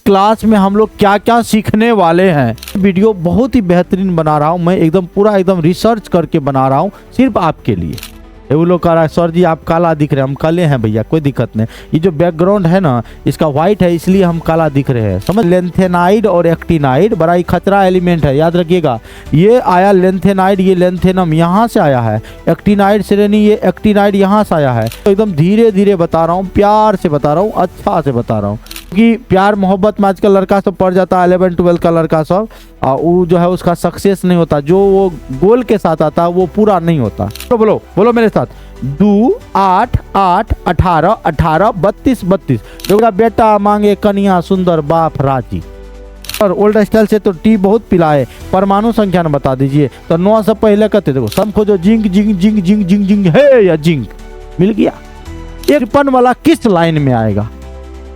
Class में हम लोग क्या क्या सीखने वाले हैं। वीडियो बहुत ही बेहतरीन बना रहा हूँ मैं, एकदम पूरा एकदम रिसर्च करके बना रहा हूँ सिर्फ आपके लिए। वो लोग कह रहा है सर जी आप काला दिख रहे हैं, हम काले हैं भैया, कोई दिक्कत नहीं। ये जो बैकग्राउंड है ना इसका व्हाइट है इसलिए हम काला दिख रहे हैं, समझ। लेंथेनाइड और एक्टिनाइड बड़ा ही खतरा एलिमेंट है, याद रखिएगा। ये आया लेंथेनाइड, ये लेंथेनम यहाँ से आया है। एक्टिनाइड श्रेणी, ये एक्टिनाइड यहाँ से आया है। तो एकदम धीरे धीरे बता रहा हूँ, प्यार से बता रहा हूँ, अच्छा से बता रहा हूँ, कि प्यार मोहब्बत में आजकल लड़का सब पढ़ जाता है, 11-12 का लड़का सब, और वो जो है उसका सक्सेस नहीं होता, जो वो गोल के साथ आता है वो पूरा नहीं होता। तो बोलो बोलो मेरे साथ, 2 8 8 18 18 32 32। देखो बेटा मांगे कन्या सुंदर बाप राजी। और ओल्ड स्टाइल से तो टी बहुत पिलाए, परमाणु संख्या न बता दीजिए। तो 9 से पहले कहते देखो सब खोजो, zinc zinc zinc zinc zinc zinc है या जिंक मिल गया। 1 वाला किस लाइन में आएगा,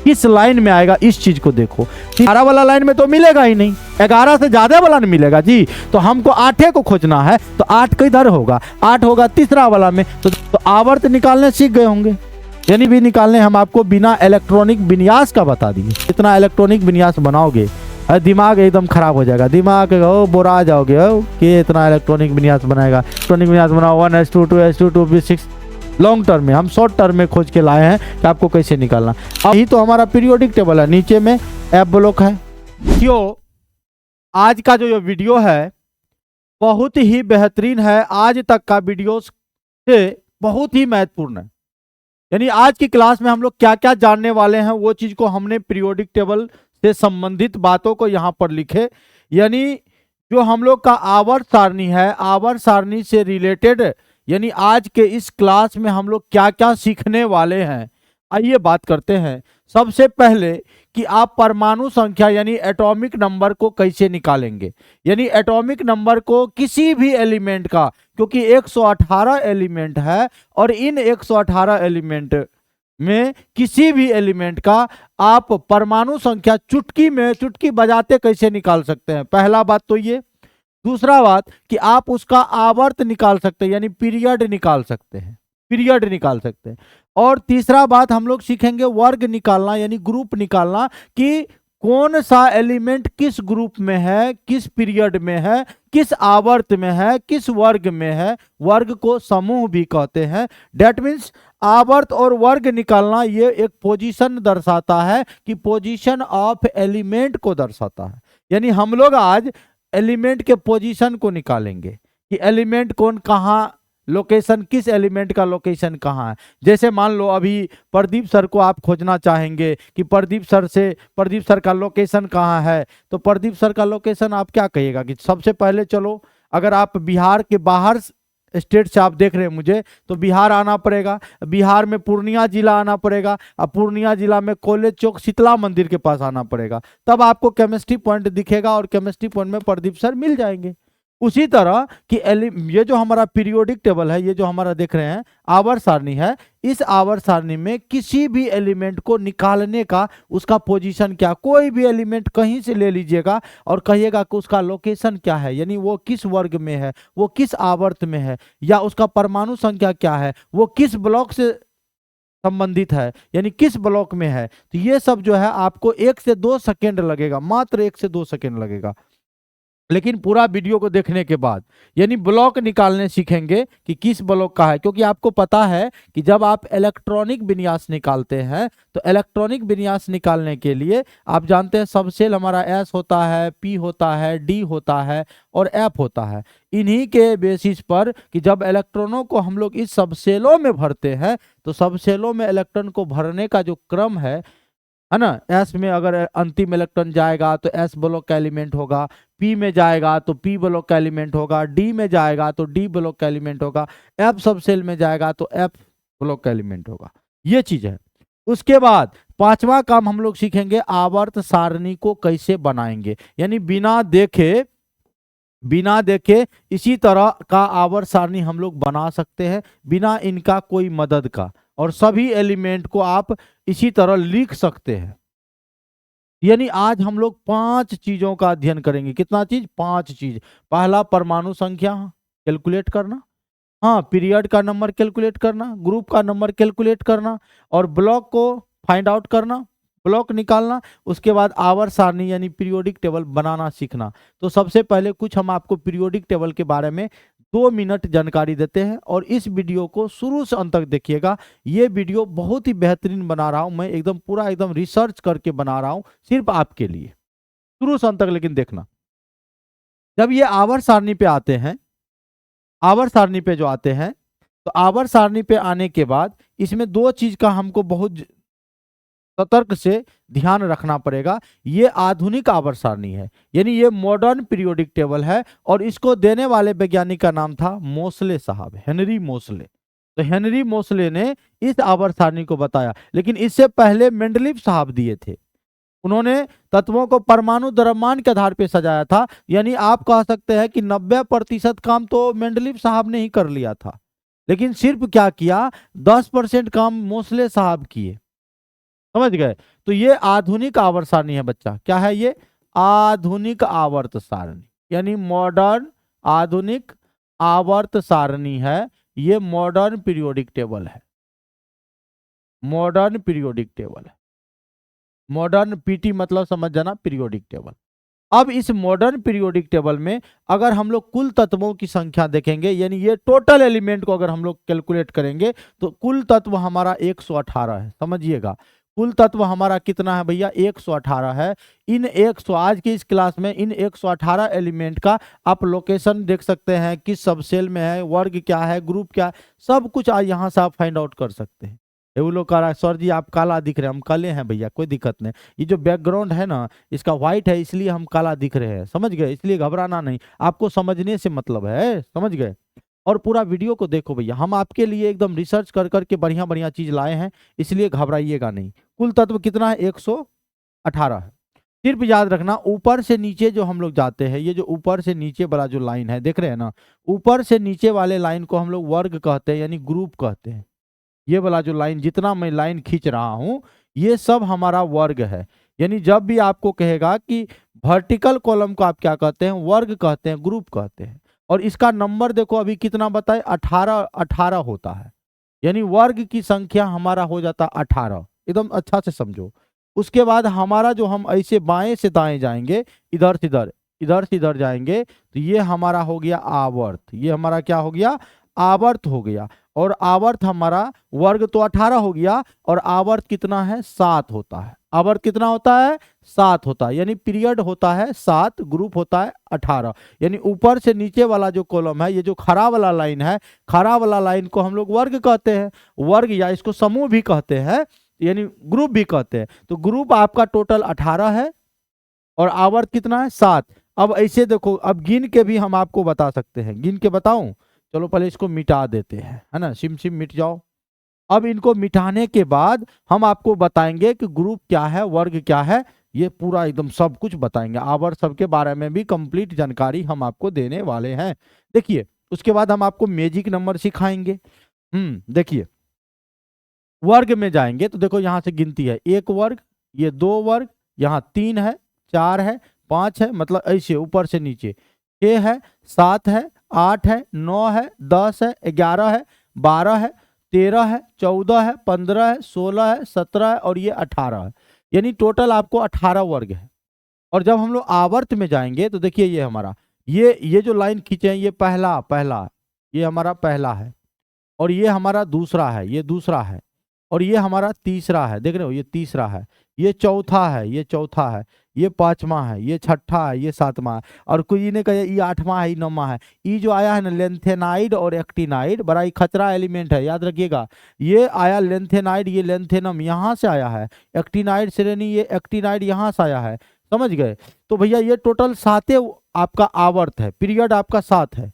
किस लाइन में आएगा, इस चीज को देखो। 11 वाला लाइन में तो मिलेगा ही नहीं, 11 से ज्यादा वाला नहीं मिलेगा जी। तो हमको 8 को खोजना है, तो 8 किधर होगा, 8 होगा तीसरा वाला में। तो आवर्त निकालने सीख गए होंगे, यानी भी निकालने हम आपको बिना इलेक्ट्रॉनिक विन्यास का बता दिए। इतना इलेक्ट्रॉनिक विन्यास बनाओगे दिमाग एकदम खराब हो जाएगा, दिमाग बोरा जाओगे कि इतना इलेक्ट्रॉनिक विन्यास बनाएगा। इलेक्ट्रॉनिक विन्यास बनाओ 1s2 2s2 2p6। Long term में, हम शॉर्ट टर्म में खोज के लाए हैं कि आपको कैसे निकालना। अब यही तो हमारा पीरियोडिक टेबल है, नीचे में एफ ब्लॉक है। क्यों आज का जो ये वीडियो है बहुत ही बेहतरीन है, आज तक का वीडियो से बहुत ही महत्वपूर्ण है। यानी आज की क्लास में हम लोग क्या क्या जानने वाले हैं वो चीज को हमने पीरियोडिक टेबल से संबंधित बातों को यहाँ पर लिखे। यानी जो हम लोग का आवर्त सारणी है, आवर्त सारणी से रिलेटेड, यानी आज के इस क्लास में हम लोग क्या क्या सीखने वाले हैं, आइए बात करते हैं। सबसे पहले कि आप परमाणु संख्या यानी एटॉमिक नंबर को कैसे निकालेंगे। यानी एटॉमिक नंबर को किसी भी एलिमेंट का, क्योंकि 118 एलिमेंट है और इन 118 एलिमेंट में किसी भी एलिमेंट का आप परमाणु संख्या चुटकी में, चुटकी बजाते कैसे निकाल सकते हैं, पहला बात तो ये। दूसरा बात कि आप उसका आवर्त निकाल सकते हैं, यानी पीरियड निकाल सकते हैं, पीरियड निकाल सकते हैं। और तीसरा बात हम लोग सीखेंगे वर्ग निकालना, यानी ग्रुप निकालना, कि कौन सा एलिमेंट किस ग्रुप में है, किस पीरियड में है, किस आवर्त में है, किस वर्ग में है। वर्ग को समूह भी कहते हैं। डेट मीन्स आवर्त और वर्ग निकालना ये एक पोजीशन दर्शाता है, कि पोजीशन ऑफ एलिमेंट को दर्शाता है। यानी हम लोग आज एलिमेंट के पोजीशन को निकालेंगे कि एलिमेंट कौन कहाँ, लोकेशन किस एलिमेंट का लोकेशन कहाँ है। जैसे मान लो अभी प्रदीप सर को आप खोजना चाहेंगे कि प्रदीप सर का लोकेशन कहाँ है, तो प्रदीप सर का लोकेशन आप क्या कहिएगा कि सबसे पहले चलो, अगर आप बिहार के बाहर स्टेट से आप देख रहे हैं मुझे, तो बिहार आना पड़ेगा। बिहार में पूर्णिया जिला आना पड़ेगा, अब पूर्णिया जिला में कॉलेज चौक शीतला मंदिर के पास आना पड़ेगा, तब आपको केमिस्ट्री पॉइंट दिखेगा और केमिस्ट्री पॉइंट में प्रदीप सर मिल जाएंगे। उसी तरह कि ये जो हमारा पीरियोडिक टेबल है, ये जो हमारा देख रहे हैं आवर्त सारणी है, इस आवर्त सारणी में किसी भी एलिमेंट को निकालने का उसका पोजीशन क्या, कोई भी एलिमेंट कहीं से ले लीजिएगा और कहिएगा कि उसका लोकेशन क्या है, यानी वो किस वर्ग में है, वो किस आवर्त में है, या उसका परमाणु संख्या क्या है, वो किस ब्लॉक से संबंधित है, यानी किस ब्लॉक में है। तो ये सब जो है आपको 1 से 2 सेकेंड लगेगा, मात्र 1 से 2 सेकेंड लगेगा। लेकिन पूरा वीडियो को देखने के बाद यानी ब्लॉक निकालने सीखेंगे कि किस ब्लॉक का है। क्योंकि आपको पता है कि जब आप इलेक्ट्रॉनिक विन्यास निकालते हैं, तो इलेक्ट्रॉनिक विन्यास निकालने के लिए आप जानते हैं सब सेल हमारा एस होता है, पी होता है, डी होता है और एफ होता है। इन्हीं के बेसिस पर कि जब इलेक्ट्रॉनों को हम लोग इस सब सेलों में भरते हैं, तो सब सेलों में इलेक्ट्रॉन को भरने का जो क्रम है ना, एस में अगर अंतिम इलेक्ट्रॉन जाएगा तो एस ब्लॉक का एलिमेंट होगा, पी में जाएगा तो पी ब्लॉक का एलिमेंट होगा, डी में जाएगा तो डी ब्लॉक का एलिमेंट होगा, एफ सब सेल में जाएगा तो एफ ब्लॉक का एलिमेंट होगा। ये चीज है। उसके बाद 5वां काम हम लोग सीखेंगे आवर्त सारणी को कैसे बनाएंगे। यानी बिना देखे इसी तरह का आवर्त सारणी हम लोग बना सकते हैं बिना इनका कोई मदद का, और सभी एलिमेंट को आप इसी तरह लिख सकते हैं। यानी आज हम लोग 5 चीजों का अध्ययन करेंगे। कितना चीज? 5 चीज। पहला परमाणु संख्या कैलकुलेट करना, हाँ पीरियड का नंबर कैलकुलेट करना, ग्रुप का नंबर कैलकुलेट करना, और ब्लॉक को फाइंड आउट करना, ब्लॉक निकालना, उसके बाद आवर सारणी यानी पीरियोडिक टेबल बनाना सीखना। तो सबसे पहले कुछ हम आपको पीरियोडिक टेबल के बारे में 2 मिनट जानकारी देते हैं और इस वीडियो को शुरू से अंत तक देखिएगा। ये वीडियो बहुत ही बेहतरीन बना रहा हूं मैं, एकदम पूरा एकदम रिसर्च करके बना रहा हूं सिर्फ आपके लिए, शुरू से अंत तक लेकिन देखना। जब ये आवर सारणी पे आते हैं, आवर सारणी पे जो आते हैं, तो आवर सारणी पे आने के बाद इसमें 2 चीज का हमको बहुत सतर्क से ध्यान रखना पड़ेगा। ये आधुनिक आवर सारणी है, यानी ये मॉडर्न पीरियोडिक टेबल है और इसको देने वाले वैज्ञानिक का नाम था मोसले साहब, हेनरी मोसले। तो हेनरी मोसले ने इस आवर सारणी को बताया, लेकिन इससे पहले मेंडलीव साहब दिए थे। उन्होंने तत्वों को परमाणु द्रव्यमान के आधार पर सजाया था, यानी आप कह सकते हैं कि 90% काम तो मेंडलीव साहब ने ही कर लिया था, लेकिन सिर्फ क्या किया, 10% काम मोसले साहब किए। समझ गए? तो ये आधुनिक आवर्त सारणी है बच्चा। क्या है ये? आधुनिक आवर्त सारणी, यानी मॉडर्न आधुनिक आवर्त सारणी है। ये मॉडर्न पीरियोडिक टेबल है, मॉडर्न पीरियोडिक टेबल है। मॉडर्न पीटी मतलब समझ जाना, पीरियोडिक टेबल। अब इस मॉडर्न पीरियोडिक टेबल में अगर हम लोग कुल तत्वों की संख्या देखेंगे, यानी ये टोटल एलिमेंट को अगर हम लोग कैलकुलेट करेंगे, तो कुल तत्व हमारा 118 है। समझिएगा, कुल तत्व हमारा कितना है भैया? 118 है। इन 100 आज की इस क्लास में इन 118 एलिमेंट का आप लोकेशन देख सकते हैं, किस सबसेल में है, वर्ग क्या है, ग्रुप क्या है, सब कुछ आज यहाँ से आप फाइंड आउट कर सकते हैं। वो लोग कह रहा है सर जी आप काला दिख रहे हैं। हम काले हैं भैया, कोई दिक्कत नहीं। ये जो बैकग्राउंड है ना, इसका व्हाइट है, इसलिए हम काला दिख रहे हैं। समझ गए? इसलिए घबराना नहीं, आपको समझने से मतलब है। समझ गए? और पूरा वीडियो को देखो भैया, हम आपके लिए एकदम रिसर्च कर करके बढ़िया बढ़िया चीज लाए हैं, इसलिए घबराइएगा नहीं। कुल तत्व कितना है? 118 है। सिर्फ याद रखना, ऊपर से नीचे जो हम लोग जाते हैं, ये जो ऊपर से नीचे वाला जो लाइन है, देख रहे हैं ना, ऊपर से नीचे वाले लाइन को हम लोग वर्ग कहते हैं, यानी ग्रुप कहते हैं। ये वाला जो लाइन, जितना मैं लाइन खींच रहा हूं, ये सब हमारा वर्ग है। यानी जब भी आपको कहेगा कि वर्टिकल कॉलम को आप क्या कहते हैं? वर्ग कहते हैं, ग्रुप कहते हैं। और इसका नंबर देखो अभी कितना बताए? 18 होता है, यानी वर्ग की संख्या हमारा हो जाता 18। एकदम अच्छा से समझो। उसके बाद हमारा जो, हम ऐसे बाएं से दाएं जाएंगे, इधर से इधर, इधर से इधर जाएंगे, तो ये हमारा हो गया आवर्त। ये हमारा क्या हो गया? आवर्त हो गया। और आवर्त हमारा, वर्ग तो 18 हो गया, और आवर्त कितना है? 7 होता है। आवर्त कितना होता है? 7 होता है। यानी पीरियड होता है 7, ग्रुप होता है 18। यानी ऊपर से नीचे वाला जो कॉलम है, ये जो खड़ा वाला लाइन है, खड़ा वाला लाइन को हम लोग वर्ग कहते हैं। वर्ग या इसको समूह भी कहते हैं, यानी ग्रुप भी कहते हैं। तो ग्रुप आपका टोटल 18 है और आवर्त कितना है? 7। अब ऐसे देखो, अब गिन के भी हम आपको बता सकते हैं। गिन के बताऊं? चलो पहले इसको मिटा देते हैं, है ना, सिम सिम मिट जाओ। अब इनको मिटाने के बाद हम आपको बताएंगे कि ग्रुप क्या है, वर्ग क्या है, ये पूरा एकदम सब कुछ बताएंगे। आवर्त सबके बारे में भी कंप्लीट जानकारी हम आपको देने वाले हैं। देखिए, उसके बाद हम आपको मैजिक नंबर सिखाएंगे। देखिए, वर्ग में जाएंगे तो देखो यहां से गिनती है, 1 वर्ग, ये 2 वर्ग, यहाँ 3 है, 4 है, 5 है, मतलब ऐसे ऊपर से नीचे, 6 है, 7 है, 8 है, 9 है, 10 है, 11 है, 12 है, 13 है, 14 है, 15 है, 16 है, 17 है और ये 18 है। यानी टोटल आपको 18 वर्ग है। और जब हम लोग आवर्त में जाएंगे तो देखिए, ये हमारा, ये जो लाइन खींचे हैं, ये पहला, ये हमारा पहला है, और ये हमारा दूसरा है, ये दूसरा है, और ये हमारा तीसरा है। देख रहे हो, ये तीसरा है, ये चौथा है, ये चौथा है, ये 5वां है, ये 6ठा है, ये 7वां है, और कोई ने कहा ये 8वां है, ये 9वां है। ये जो आया है ना, लेंथेनाइड और एक्टिनाइड, बड़ा ही खतरा एलिमेंट है, याद रखिएगा। ये आया लेंथेनाइड, ये लेंथेनम यहाँ से आया है, एक्टिनाइड श्रेणी, ये एक्टिनाइड यहाँ से आया है। समझ गए? तो भैया ये टोटल 7 आपका आवर्त है, पीरियड आपका 7 है।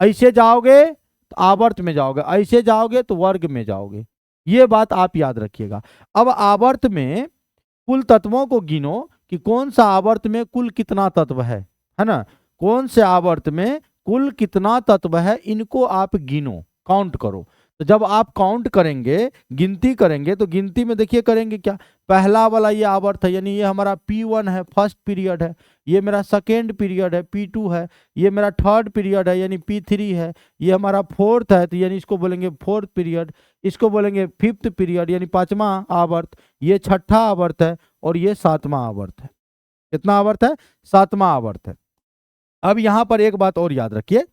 ऐसे जाओगे तो आवर्त में जाओगे, ऐसे जाओगे तो वर्ग में जाओगे। ये बात आप याद रखिएगा। अब आवर्त में कुल तत्वों को गिनो कि कौन सा आवर्त में कुल कितना तत्व है ना, कौन से आवर्त में कुल कितना तत्व है, इनको आप गिनो, काउंट करो। तो जब आप काउंट करेंगे, गिनती करेंगे, तो गिनती में देखिए करेंगे क्या, पहला वाला ये आवर्त है, यानी ये हमारा P1 है, फर्स्ट पीरियड है। ये मेरा सेकेंड पीरियड है, P2 है। ये मेरा थर्ड पीरियड है, यानी P3 है। ये हमारा फोर्थ है, तो यानी इसको बोलेंगे फोर्थ पीरियड। इसको बोलेंगे फिफ्थ पीरियड यानी पांचवा आवर्त, ये छठा आवर्त है और ये सातवां आवर्त है। कितना आवर्त है? सातवां आवर्त है। अब यहाँ पर एक बात और याद रखिए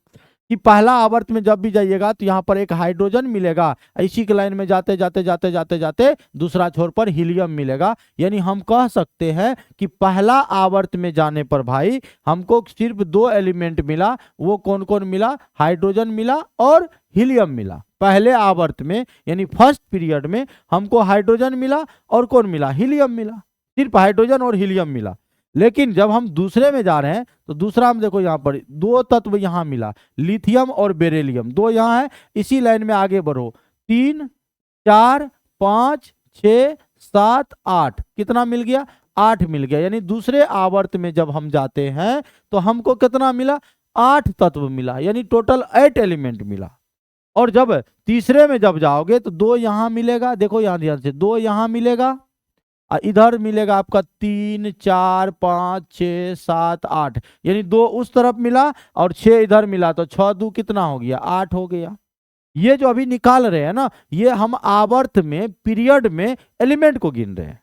कि पहला आवर्त में जब भी जाइएगा तो यहाँ पर एक हाइड्रोजन मिलेगा, इसी के लाइन में जाते जाते जाते जाते जाते दूसरा छोर पर हीलियम मिलेगा। यानी हम कह सकते हैं कि पहला आवर्त में जाने पर भाई हमको सिर्फ दो एलिमेंट मिला। वो कौन कौन मिला? हाइड्रोजन मिला और हीलियम मिला। पहले आवर्त में यानी फर्स्ट पीरियड में हमको हाइड्रोजन मिला और कौन मिला? हीलियम मिला। सिर्फ हाइड्रोजन और हीलियम मिला। लेकिन जब हम दूसरे में जा रहे हैं तो दूसरा हम देखो यहाँ पर दो तत्व यहाँ मिला, लिथियम और बेरिलियम, दो यहाँ है। इसी लाइन में आगे बढ़ो, 3 4 5 6 7 8, कितना मिल गया? 8 मिल गया। यानी दूसरे आवर्त में जब हम जाते हैं तो हमको कितना मिला? 8 तत्व मिला, यानी टोटल 8 एलिमेंट मिला। और जब तीसरे में जब जाओगे तो दो यहाँ मिलेगा, देखो यहाँ ध्यान से, दो यहाँ मिलेगा, इधर मिलेगा आपका 3 4 5 6 7 8, यानी दो उस तरफ मिला और 6 इधर मिला, तो 6 2 कितना हो गया? 8 हो गया। ये जो अभी निकाल रहे हैं ना, ये हम आवर्त में पीरियड में एलिमेंट को गिन रहे हैं,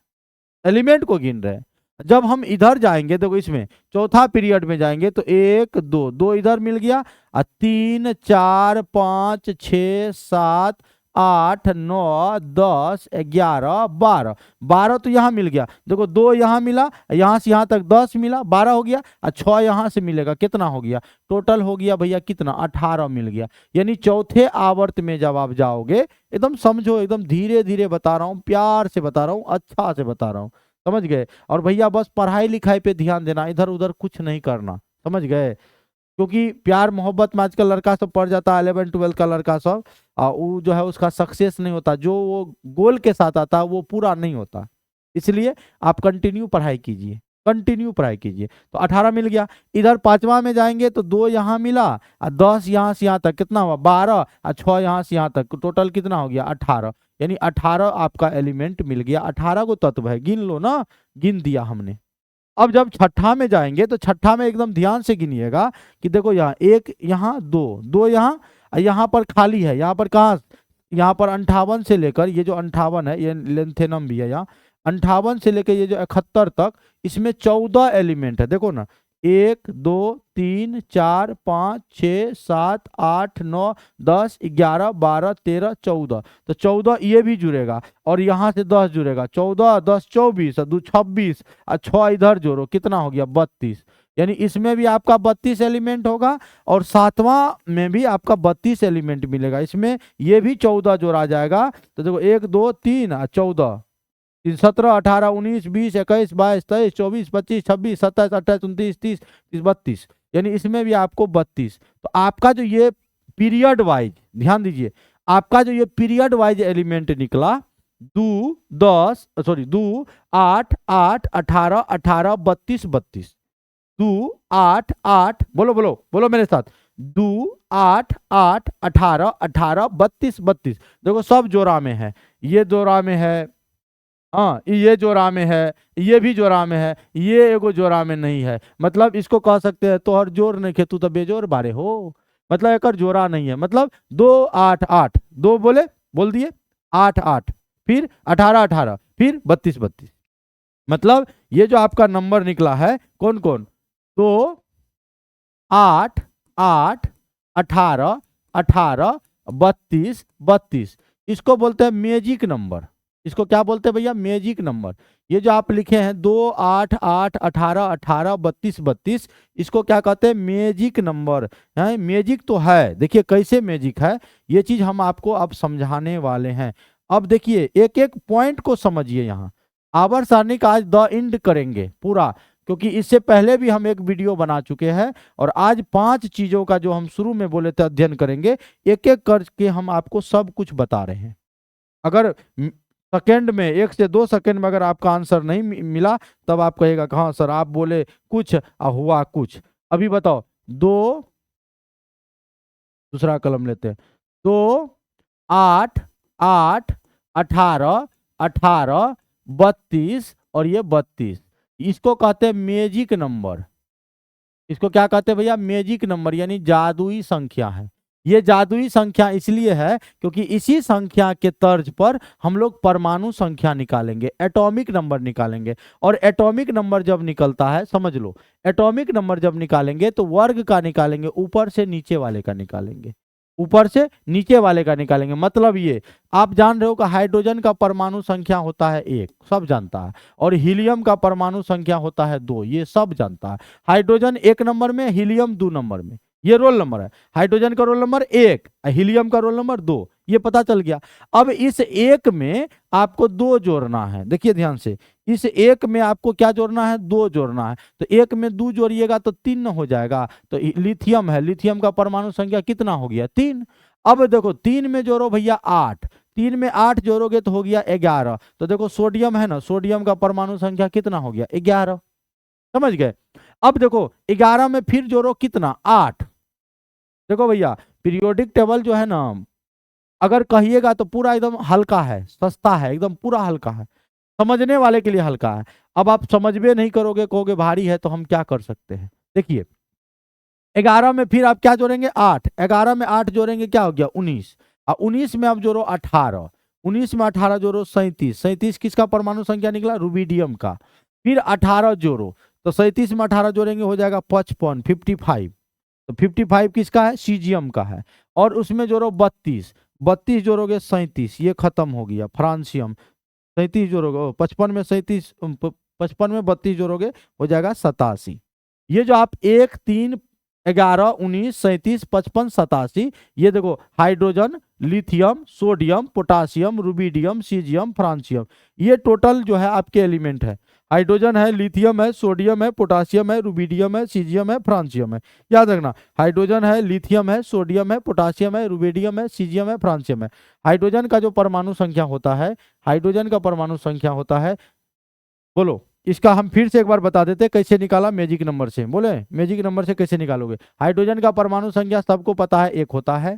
एलिमेंट को गिन रहे हैं। जब हम इधर जाएंगे देखो, इसमें चौथा पीरियड में जाएंगे तो 1 2 2 इधर मिल गया, 3 4 5 6 7 8 9 10 11 12, 12 तो यहाँ मिल गया। देखो दो यहाँ मिला, यहाँ से यहाँ तक 10 मिला, 12 हो गया, और 6 यहाँ से मिलेगा, कितना हो गया? टोटल हो गया भैया कितना? 18 मिल गया। यानी चौथे आवर्त में जब आप जाओगे, एकदम समझो, एकदम धीरे धीरे बता रहा हूँ, प्यार से बता रहा हूँ, अच्छा से बता रहा हूँ, समझ गए? और भैया बस पढ़ाई लिखाई पे ध्यान देना, इधर उधर कुछ नहीं करना, समझ गए? क्योंकि प्यार मोहब्बत में आजकल लड़का सब पढ़ जाता है, 11 12 का लड़का सब, वो जो है उसका सक्सेस नहीं होता, जो वो गोल के साथ आता वो पूरा नहीं होता। इसलिए आप कंटिन्यू पढ़ाई कीजिए, कंटिन्यू पढ़ाई कीजिए। तो 18 मिल गया। इधर पांचवा में जाएंगे तो 2 यहाँ मिला, और 10 यहाँ से यहाँ तक कितना हुआ? 12, और 6 यहाँ से यहाँ तक, टोटल कितना हो गया? 18। यानी 18 आपका एलिमेंट मिल गया। 18 को तत्व है, गिन लो ना, गिन दिया हमने। अब जब छठा में जाएंगे तो छठा में एकदम ध्यान से गिनिएगा कि देखो यहाँ 1, यहाँ 2, 2 यहाँ, यहाँ पर खाली है, यहाँ पर कहाँ? यहाँ पर 58 से लेकर, ये जो 58 है ये लेंथेनम भी है, यहाँ 58 से लेकर ये जो 71 तक, इसमें 14 एलिमेंट है। देखो ना, 1 2 3 4 5 6 7 8 9 10 11 12 13 14, तो 14 ये भी जुड़ेगा और यहाँ से 10 जुड़ेगा, 14 10 24 और 2 26, और 6 इधर जोड़ो, कितना हो गया? 32। यानी इसमें भी आपका 32 एलिमेंट होगा और सातवां में भी आपका 32 एलिमेंट मिलेगा। इसमें ये भी 14 जोड़ा जाएगा। तो देखो 1 2 3 और 14, 17 18 19 20 21 22 23 24 25 26 27 28 29 30 32, यानी इसमें भी आपको 32। तो आपका जो ये पीरियड वाइज, ध्यान दीजिए, आपका जो ये पीरियड वाइज एलिमेंट निकला, 2 8 8 18 18 32 32, 2 8 8, बोलो बोलो बोलो मेरे साथ, 2 8 8 18 18 32 32। देखो सब जोड़ा में है, ये जोड़ा में है, हाँ ये जोड़ा में है, ये भी जोड़ा में है, ये एगो जोड़ा में नहीं है। मतलब इसको कह सकते हैं तोहर जोर नहीं खेतू तो बेजोर बारे हो, मतलब एक जोड़ा नहीं है। मतलब 2 8 8, 2 बोल दिए, 8 8, फिर 18 18, फिर 32 32। मतलब ये जो आपका नंबर निकला है, कौन कौन? 2 8 8 18 18 32 32, इसको बोलते हैं मैजिक नंबर। इसको क्या बोलते हैं भैया? Magic number. ये जो आप लिखे हैं 2 8 8 18 18 32 32, इसको क्या कहते हैं? मैजिक नंबर है। मैजिक तो है, देखिए कैसे मैजिक है, ये चीज हम आपको अब समझाने वाले हैं। अब देखिए एक एक पॉइंट को समझिए। यहाँ आवर सारणी का आज द एंड करेंगे पूरा, क्योंकि इससे पहले भी हम एक वीडियो बना चुके हैं और आज 5 चीजों का जो हम शुरू में बोले थे अध्ययन करेंगे, एक एक करके हम आपको सब कुछ बता रहे हैं। अगर सेकंड में 1 से 2 सेकंड में अगर आपका आंसर नहीं मिला तब आप कहेगा कि हाँ सर आप बोले कुछ और हुआ कुछ। अभी बताओ, 2, दूसरा कलम लेते हैं, 2 8 8 18 18 32 और ये 32, इसको कहते हैं मैजिक नंबर। इसको क्या कहते हैं भैया? मैजिक नंबर, यानी जादुई संख्या है। ये जादुई संख्या इसलिए है क्योंकि इसी संख्या के तर्ज पर हम लोग परमाणु संख्या निकालेंगे, एटॉमिक नंबर निकालेंगे। और एटॉमिक नंबर जब निकलता है, समझ लो, एटॉमिक नंबर जब निकालेंगे तो वर्ग का निकालेंगे, ऊपर से नीचे वाले का निकालेंगे, ऊपर से नीचे वाले का निकालेंगे। मतलब ये आप जान रहे हो कि हाइड्रोजन का परमाणु संख्या होता है 1, सब जानता है, और हीलियम का परमाणु संख्या होता है 2, ये सब जानता है। हाइड्रोजन 1 नंबर में, हीलियम 2 नंबर में, ये रोल नंबर है। हाइड्रोजन का रोल नंबर 1, हीलियम का रोल नंबर 2, ये पता चल गया। अब इस 1 में आपको 2 जोड़ना है, देखिए ध्यान से, इस 1 में आपको क्या जोड़ना है, 2 जोड़ना है। तो 1 में 2 जोड़िएगा तो 3 हो जाएगा। तो लिथियम है, लिथियम का परमाणु संख्या कितना हो गया, 3। अब देखो 3 में जोड़ो भैया 8, 3 में 8 जोड़ोगे तो हो गया 11। तो देखो सोडियम है ना, सोडियम का परमाणु संख्या कितना हो गया, 11। समझ गए। अब देखो 11 में फिर जोड़ो कितना, 8। देखो भैया पीरियोडिक टेबल जो है ना, अगर कहिएगा तो पूरा एकदम हल्का है, सस्ता है, एकदम पूरा हल्का है, समझने वाले के लिए हल्का है। अब आप समझ में नहीं करोगे, कहोगे भारी है, तो हम क्या कर सकते हैं। देखिए 11 में फिर आप क्या जोड़ेंगे, 8, 11 में 8 जोड़ेंगे क्या हो गया, 19। और 19 में आप जोड़ो 18, 19 में 18 जोड़ो 37, 37 किसका परमाणु संख्या निकला, रुबिडियम का। फिर 18 जोड़ो, तो 37 में 18 जोड़ेंगे हो जाएगा 55, 55। तो 55 किसका है, सीजियम का है। और उसमें जोड़ो 32, 32 जोड़ोगे 37, ये खत्म हो गया, फ्रांसियम। 37 जोड़ोगे, 55 में 37, 55 में 32 जोड़ोगे हो जाएगा 87। ये जो आप 1, 3, 11, 19, 37, 55, 87, ये देखो hydrogen, lithium, sodium, potassium, rubidium, caesium, francium, ये टोटल जो है आपके एलिमेंट है। हाइड्रोजन है, लिथियम है, सोडियम है, पोटासियम है, रुबिडियम है, सीजियम है, फ्रांसियम है। याद रखना, हाइड्रोजन है, लिथियम है, सोडियम है, पोटासियम है, रुबिडियम है, सीजियम है, फ्रांसियम है। हाइड्रोजन का जो परमाणु संख्या होता है, हाइड्रोजन का परमाणु संख्या होता है, बोलो इसका हम फिर से एक बार बता देते कैसे निकाला, मैजिक नंबर से। बोले मैजिक नंबर से कैसे निकालोगे। हाइड्रोजन का परमाणु संख्या सबको पता है 1 होता है।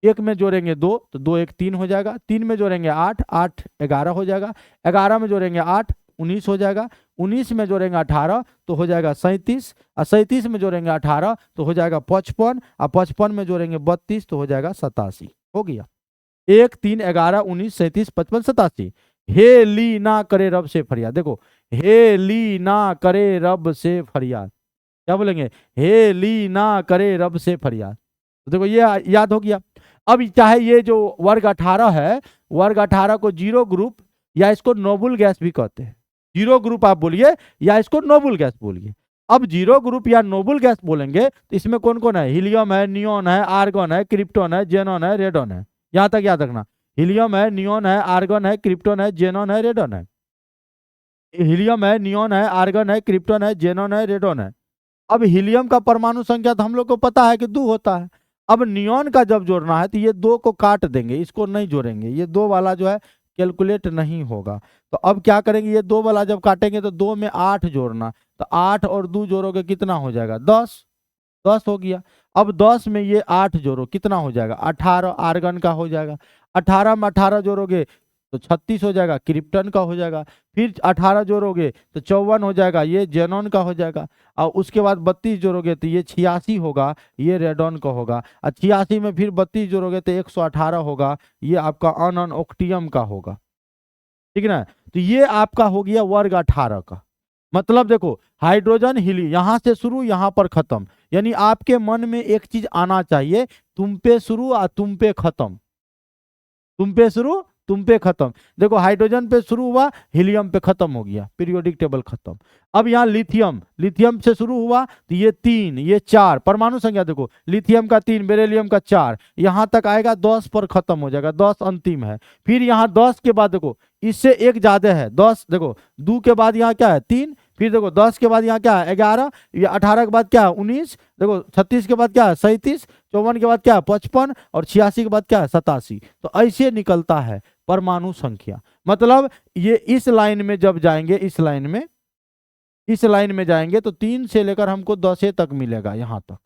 1 में जोड़ेंगे 2, तो 2 1 3 हो जाएगा। 3 में जोड़ेंगे 8, 8 11 हो जाएगा। 11 में जोड़ेंगे 8, 19 हो जाएगा। 19 में जोड़ेंगे 18 तो हो जाएगा 37, और 37 में जोड़ेंगे 18 तो हो जाएगा 55, और 55 में जोड़ेंगे 32 तो हो जाएगा 87। हो गया 1 3 11 19 37 55 87। हे ली ना करे रब से फरियाद, देखो हे ली ना करे रब से फरियाद, क्या बोलेंगे, हे ली ना करे रब से फरियाद। तो देखो ये याद हो गया। अब चाहे ये जो वर्ग 18 है, वर्ग 18 को जीरो ग्रुप या इसको नोबल गैस भी कहते हैं। जीरो ग्रुप आप बोलिए या इसको नोबल गैस बोलिए। अब जीरो ग्रुप या नोबल गैस बोलेंगे तो इसमें कौन कौन है, हीलियम है, नियोन है, आर्गन है, क्रिप्टॉन है, जेनॉन है, रेडॉन है। यहां तक याद रखना, हीलियम है, नियोन है, आर्गन है, क्रिप्टॉन है, जेनॉन है, रेडॉन है। हीलियम है, नियोन है, आर्गन है, क्रिप्टॉन है, जेनॉन है, रेडॉन है। अब हीलियम का परमाणु संख्या तो हम लोग को पता है कि 2 होता है। अब नियोन का जब जोड़ना है तो ये 2 को काट देंगे, इसको नहीं जोड़ेंगे, ये 2 वाला जो है कैलकुलेट नहीं होगा। तो अब क्या करेंगे, ये 2 वाला जब काटेंगे तो 2 में 8 जोड़ना, तो 8 और 2 जोड़ोगे कितना हो जाएगा, 10, 10 हो गया। अब 10 में ये 8 जोड़ो कितना हो जाएगा, 18 आर्गन का हो जाएगा। 18 में 18 जोड़ोगे तो 36 हो जाएगा, क्रिप्टन का हो जाएगा। फिर 18 जोड़ोगे तो 54 हो जाएगा, ये जेनॉन का हो जाएगा। और उसके बाद 32 जोड़ोगे तो ये 86 होगा, ये रेडॉन का होगा। और 86 में फिर 32 जोड़ोगे तो 118 होगा, ये आपका अनऑक्टियम का होगा। ठीक है ना। तो ये आपका हो गया वर्ग 18 का। मतलब देखो हाइड्रोजन हीलियम यहां से शुरू यहां पर खत्म, यानी आपके मन में एक चीज आना चाहिए, तुम पे शुरू और तुम पे खत्म, तुम पे शुरू तुम पे खत्म। देखो हाइड्रोजन पे शुरू हुआ, हीलियम पे खत्म हो गया, पीरियोडिक टेबल खत्म। अब यहाँ लिथियम, लिथियम से शुरू हुआ तो ये 3 ये 4 परमाणु संख्या, देखो लिथियम का 3 बेरिलियम का 4, यहाँ तक आएगा 10 पर खत्म हो जाएगा, 10 अंतिम है। फिर यहाँ 10 के बाद देखो इससे एक ज्यादा है 10, देखो 2 के बाद यहाँ क्या है 3, फिर देखो 10 के बाद यहाँ क्या है 11, ये 18 के बाद क्या है 19, देखो 36 के बाद क्या है 37, 54 के बाद क्या है 55, और 86 के बाद क्या है 87। तो ऐसे निकलता है परमाणु संख्या। मतलब ये इस लाइन में जब जाएंगे, इस लाइन में जाएंगे तो 3 से लेकर हमको 10 तक मिलेगा यहाँ तक,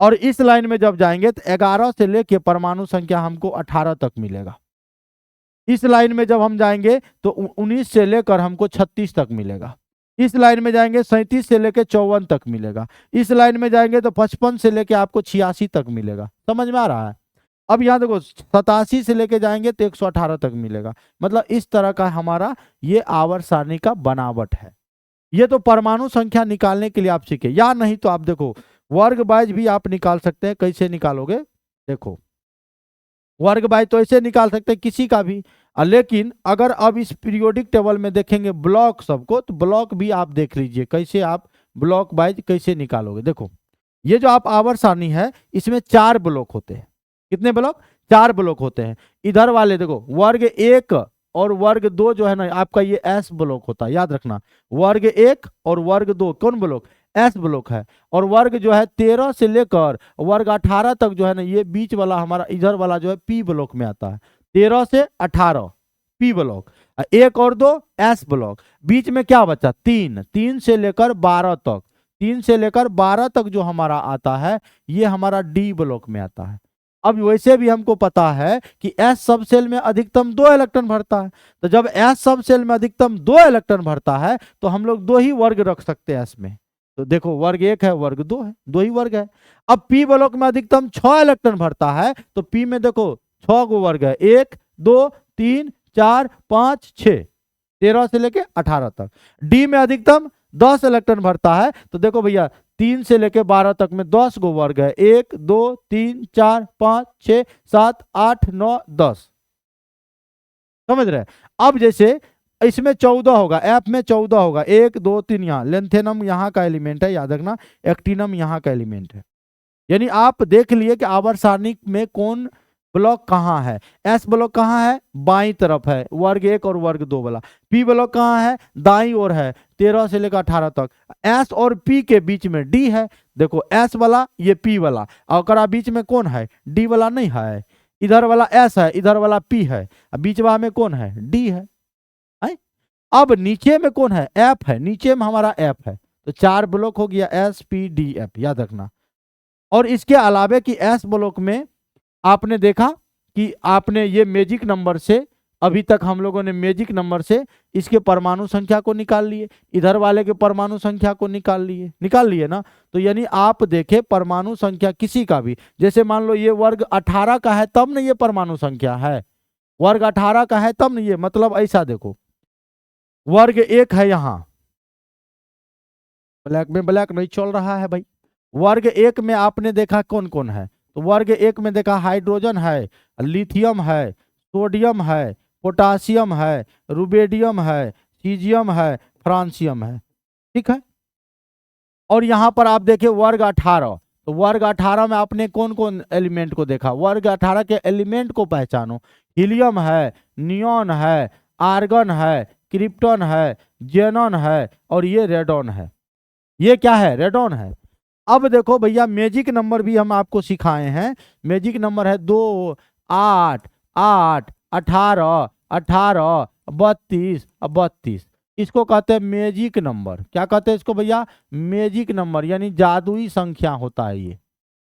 और इस लाइन में जब जाएंगे तो 11 से लेकर परमाणु संख्या हमको 18 तक मिलेगा। इस लाइन में जब हम जाएंगे तो 19 से लेकर हमको 36 तक मिलेगा। इस लाइन में जाएंगे 37 से लेके 54 तक मिलेगा। इस लाइन में जाएंगे तो 55 से लेके आपको 86 तक मिलेगा। समझ में आ रहा है? अब यहाँ देखो 87 से लेके जाएंगे तो 118 तक मिलेगा। मतलब इस तरह का हमारा ये आवर्त सारणी का बनावट है। ये तो परमाणु संख्या निकालने के लिए आप सीखे, या नहीं तो आप देखो वर्ग बाइज भी आप निकाल सकते हैं। कैसे निकालोगे? देखो वर्ग बाइज तो ऐसे निकाल सकते हैं किसी का भी, लेकिन अगर अब इस पीरियोडिक टेबल में देखेंगे ब्लॉक सबको, तो ब्लॉक भी आप देख लीजिए कैसे आप ब्लॉक बाइज कैसे निकालोगे। देखो ये जो आप आवर्त सारणी है इसमें 4 ब्लॉक होते हैं। कितने ब्लॉक? 4 ब्लॉक होते हैं। इधर वाले देखो वर्ग 1 और वर्ग 2 जो है ना आपका ये एस ब्लॉक होता है, याद रखना। वर्ग 1 और वर्ग 2 कौन ब्लॉक? एस ब्लॉक है। और वर्ग जो है 13 से लेकर वर्ग 18 तक जो है ना ये बीच वाला हमारा इधर वाला जो है पी ब्लॉक में आता है। 13 से 18 पी ब्लॉक, 1 और 2 एस ब्लॉक। बीच में क्या बचा? 3 से लेकर 12 तक, 3 से लेकर 12 तक जो हमारा आता है ये हमारा डी ब्लॉक में आता है। अब वैसे भी हमको पता है कि एस सब सेल में अधिकतम 2 इलेक्ट्रॉन भरता है, तो जब एस सब सेल में अधिकतम 2 इलेक्ट्रॉन भरता है तो हम लोग 2 ही वर्ग रख सकते हैं एस में। तो देखो वर्ग 1 है, वर्ग 2 है, 2 ही वर्ग है। अब पी ब्लॉक में अधिकतम 6 इलेक्ट्रॉन भरता है, तो पी में देखो 6 गो वर्ग है, 1 2 3 4 5 6, 13 से लेके 18 तक। डी में अधिकतम 10 इलेक्ट्रॉन भरता है, तो देखो भैया 3 से लेके 12 तक में 10 गो वर्ग है, 1 2 3 4 5 6 7 8 9 10। समझ रहे? अब जैसे इसमें 14 होगा, एफ में 14 होगा, 1 2 3 यहाँ लेंथेनम यहाँ का एलिमेंट है, याद रखना एक्टिनम यहाँ का एलिमेंट है। यानी आप देख लिए कि आवर्त सारणी में कौन ब्लॉक कहाँ है। एस ब्लॉक कहाँ है? बाई तरफ है, वर्ग 1 और वर्ग 2 वाला। पी ब्लॉक कहाँ है? दाई ओर है, 13 से लेकर 18 तक। एस और पी के बीच में डी है। देखो एस वाला ये पी वाला, और बीच में कौन है? डी वाला नहीं है। इधर वाला एस है, इधर वाला पी है, बीच वाला में कौन है? डी है। अब नीचे में कौन है? एफ है, नीचे में हमारा एफ है। तो 4 ब्लॉक हो गया एस पी डी एफ, याद रखना। और इसके अलावे कि एस ब्लॉक में आपने देखा कि आपने ये मैजिक नंबर से, अभी तक हम लोगों ने मैजिक नंबर से इसके परमाणु संख्या को निकाल लिए, इधर वाले के परमाणु संख्या को निकाल लिए ना। तो यानी आप देखें परमाणु संख्या किसी का भी, जैसे मान लो ये वर्ग 18 का है तब न ये परमाणु संख्या है, वर्ग 18 का है तब न ये, मतलब ऐसा देखो वर्ग 1 है, यहां ब्लैक में ब्लैक नहीं चल रहा है भाई। वर्ग 1 में आपने देखा कौन कौन है? तो वर्ग 1 में देखा हाइड्रोजन है, लिथियम है, सोडियम है, पोटासियम है, रुबेडियम है, सीजियम है, फ्रांसियम है। ठीक है। और यहां पर आप देखें वर्ग 18, तो वर्ग 18 में आपने कौन कौन एलिमेंट को देखा? वर्ग 18 के एलिमेंट को पहचानो। हीलियम है, नियॉन है, आर्गन है, क्रिप्टन है, जेनॉन है, और ये रेडॉन है। ये क्या है? रेडॉन है। अब देखो भैया मैजिक नंबर भी हम आपको सिखाए हैं। मैजिक नंबर है 2 8 8 18 18 32 32। इसको कहते हैं मैजिक नंबर। क्या कहते हैं इसको भैया? मैजिक नंबर, यानी जादुई संख्या होता है ये।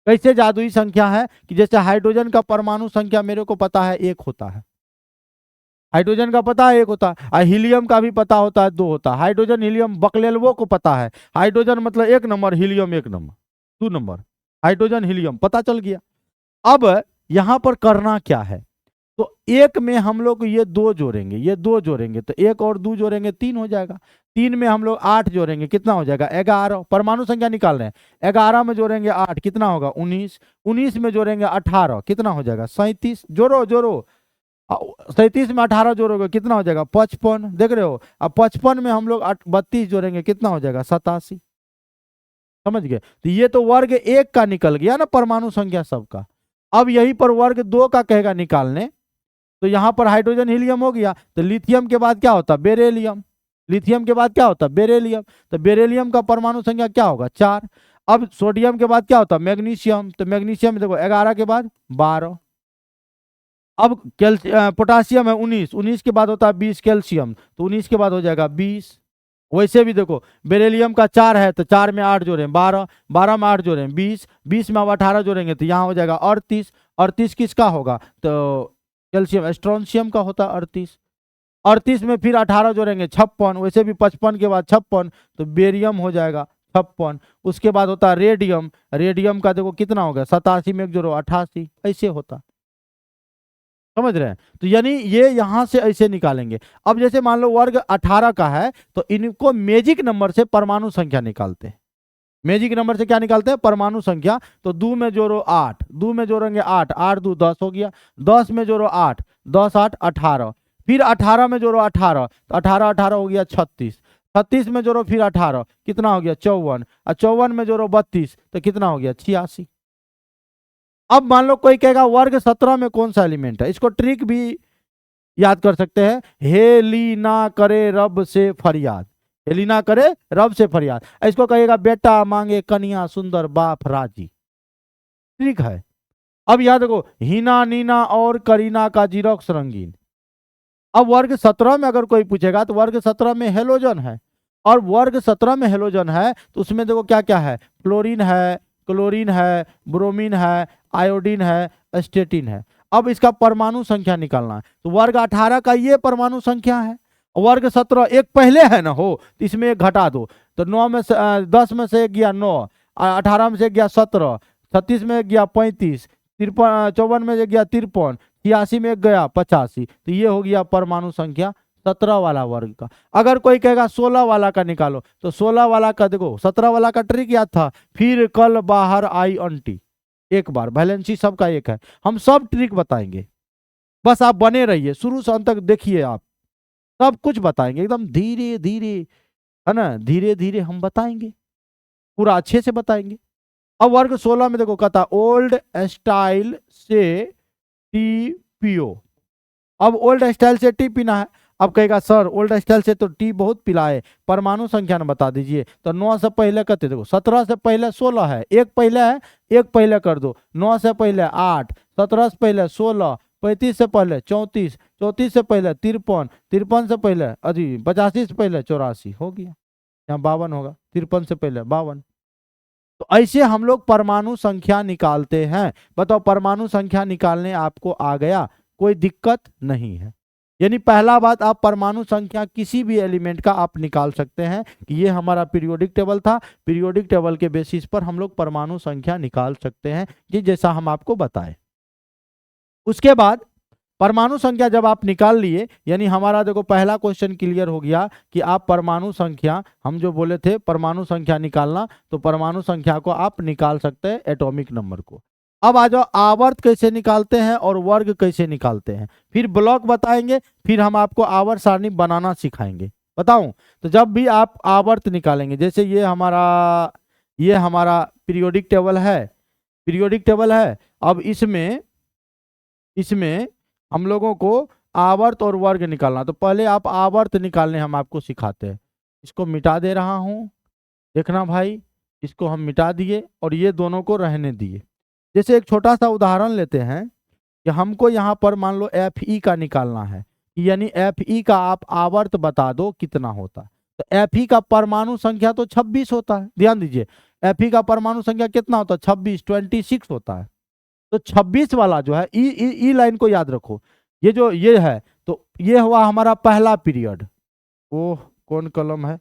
कैसे जादुई संख्या है? कि जैसे हाइड्रोजन का परमाणु संख्या मेरे को पता है 1 होता है, हाइड्रोजन का पता है 1 होता है, और हीलियम का भी पता होता है 2 होता है। हाइड्रोजन हीलियम बकलेलवो को पता है, हाइड्रोजन मतलब 1 number, helium 1 number, 2 number, hydrogen helium पता चल गया। अब यहां पर करना क्या है? तो 1 में हम लोग ये 2 जोड़ेंगे, ये 2 जोड़ेंगे तो 1 और 2 जोड़ेंगे 3 हो जाएगा। 3 में हम लोग 8 जोड़ेंगे, कितना हो जाएगा? 11। परमाणु संख्या निकाल रहे हैं, 11 में जोड़ेंगे 8 कितना होगा? 19। 19 में जोड़ेंगे 18 कितना हो जाएगा? 37। जोड़ो जोड़ो, 37 में 18 जोड़ोगे कितना हो जाएगा? 55। देख रहे हो? अब 55 में हम लोग 32 जोड़ेंगे कितना हो जाएगा? 87। समझ गए? तो ये तो वर्ग 1 का निकल गया ना परमाणु संख्या सबका। अब यही पर वर्ग 2 का कहेगा निकालने, तो यहां पर हाइड्रोजन हीलियम हो गया, तो लिथियम के बाद क्या होता? बेरेलियम। लिथियम के बाद क्या होता? बेरेलियम। तो बेरेलियम का परमाणु संख्या क्या होगा? 4। अब सोडियम के बाद क्या होता? मैग्नीशियम। तो मैग्नीशियम में देखो 11 के बाद 12। अब पोटासियम है 19, 19 के बाद होता है 20 कैल्शियम, तो 19 के बाद हो जाएगा 20। वैसे भी देखो बेरिलियम का 4 है, तो 4 में 8 जोड़ें 12, 12 में 8 जोड़ें 20, 20 में अब 18 जोड़ेंगे तो यहाँ हो जाएगा 38। 38 किसका होगा? तो कैल्शियम स्ट्रोंशियम का होता है 38। 38 में फिर 18 जोड़ेंगे 56, वैसे भी 55 के बाद 56, तो बेरियम हो जाएगा 56। उसके बाद होता है रेडियम, रेडियम का देखो कितना हो गया 87 में 1 जोड़ो 88, ऐसे होता। समझ रहे हैं? तो यानी ये यहां से ऐसे निकालेंगे। अब जैसे मान लो वर्ग 18 का है, तो इनको मैजिक नंबर से परमाणु संख्या निकालते हैं। मैजिक नंबर से क्या निकालते हैं? परमाणु संख्या। तो 2 में जोड़ो 8, 2 में जोड़ेंगे 8, 8 2 10 हो गया। 10 में जोड़ो 8, 10 8 18, फिर 18 में जोड़ो 18, तो 18 18 हो गया 36, 36 में जोड़ो फिर 18, कितना हो गया 54, और 54 में जोड़ो 32, तो कितना हो गया 86। अब मान लो कोई कहेगा वर्ग 17 में कौन सा एलिमेंट है, इसको ट्रिक भी याद कर सकते हैं। हेलीना करे रब से फरियाद, हेलीना करे रब से फरियाद, इसको कहेगा बेटा मांगे कन्या सुंदर बाप राजी। ठीक है। अब याद देखो हीना नीना और करीना का जीरोक्स रंगीन। अब वर्ग 17 में अगर कोई पूछेगा तो वर्ग 17 में हेलोजन है, और वर्ग 17 में हेलोजन है तो उसमें देखो क्या क्या है, फ्लोरीन है, क्लोरीन है, ब्रोमीन है, आयोडीन है, स्टेटिन है। अब इसका परमाणु संख्या निकालना है, तो वर्ग 18 का ये परमाणु संख्या है, वर्ग 17 एक पहले है ना हो, तो इसमें एक घटा दो, तो 9 में से 10 में से एक गया 9, 18 में से एक गया 17, 36 में एक गया 35, 54 में एक गया 53, 86 में एक गया 85, तो ये हो गया परमाणु संख्या 17 वाला वर्ग का। अगर कोई कहेगा 16 वाला का निकालो, तो 16 वाला का देखो 17 वाला का ट्रिक याद था, फिर कल बाहर आई आंटी, एक बार वैलेंसी सबका एक है, हम सब ट्रिक बताएंगे, बस आप बने रहिए, शुरू से अंत तक देखिए, आप सब कुछ बताएंगे एकदम धीरे धीरे, है ना, धीरे धीरे हम बताएंगे, पूरा अच्छे से बताएंगे। अब वर्ग 16 में देखो कहता ओल्ड स्टाइल से टी पियो। अब ओल्ड स्टाइल से टी पीना है, अब कहेगा सर ओल्ड स्टाइल से तो टी बहुत पिलाए, परमाणु संख्या न बता दीजिए। तो 9 से पहले कहते देखो 17 से पहले 16 है, एक पहले है, एक पहले कर दो, 9 से पहले 8, 17 से पहले 16, 35 से पहले 34, 34 से पहले 53, 53 से पहले 85 से पहले 84 हो गया, यहाँ 52 होगा, 53 से पहले 52। तो ऐसे हम लोग परमाणु संख्या निकालते हैं। बताओ परमाणु संख्या निकालने आपको आ गया, कोई दिक्कत नहीं है। यानी पहला बात, आप परमाणु संख्या किसी भी एलिमेंट का आप निकाल सकते हैं कि ये हमारा पीरियोडिक टेबल था, पीरियोडिक टेबल के बेसिस पर हम लोग परमाणु संख्या निकाल सकते हैं, कि जैसा हम आपको बताएं। उसके बाद परमाणु संख्या जब आप निकाल लिए, यानी हमारा देखो पहला क्वेश्चन क्लियर हो गया कि आप परमाणु संख्या, हम जो बोले थे परमाणु संख्या निकालना, तो परमाणु संख्या को आप निकाल सकते हैं एटॉमिक नंबर को। अब आ जाओ आवर्त कैसे निकालते हैं और वर्ग कैसे निकालते हैं, फिर ब्लॉक बताएंगे, फिर हम आपको आवर्त सारणी बनाना सिखाएंगे। बताऊं तो जब भी आप आवर्त निकालेंगे, जैसे ये हमारा पीरियोडिक टेबल है, पीरियोडिक टेबल है। अब इसमें हम लोगों को आवर्त और वर्ग निकालना, तो पहले आप आवर्त निकालने हम आपको सिखाते हैं। इसको मिटा दे रहा हूं, देखना भाई, इसको हम मिटा दिए और ये दोनों को रहने दिए। जैसे एक छोटा सा उदाहरण लेते हैं कि हमको यहाँ पर मान लो Fe का निकालना है, यानी Fe का आप आवर्त बता दो कितना होता है। तो Fe का परमाणु संख्या तो 26 होता है, ध्यान दीजिए, Fe का परमाणु संख्या कितना होता है 26, 26 होता है। तो 26 वाला जो है ई लाइन को याद रखो, ये है, तो ये हुआ हमारा पहला पीरियड। ओह कौन कलम है,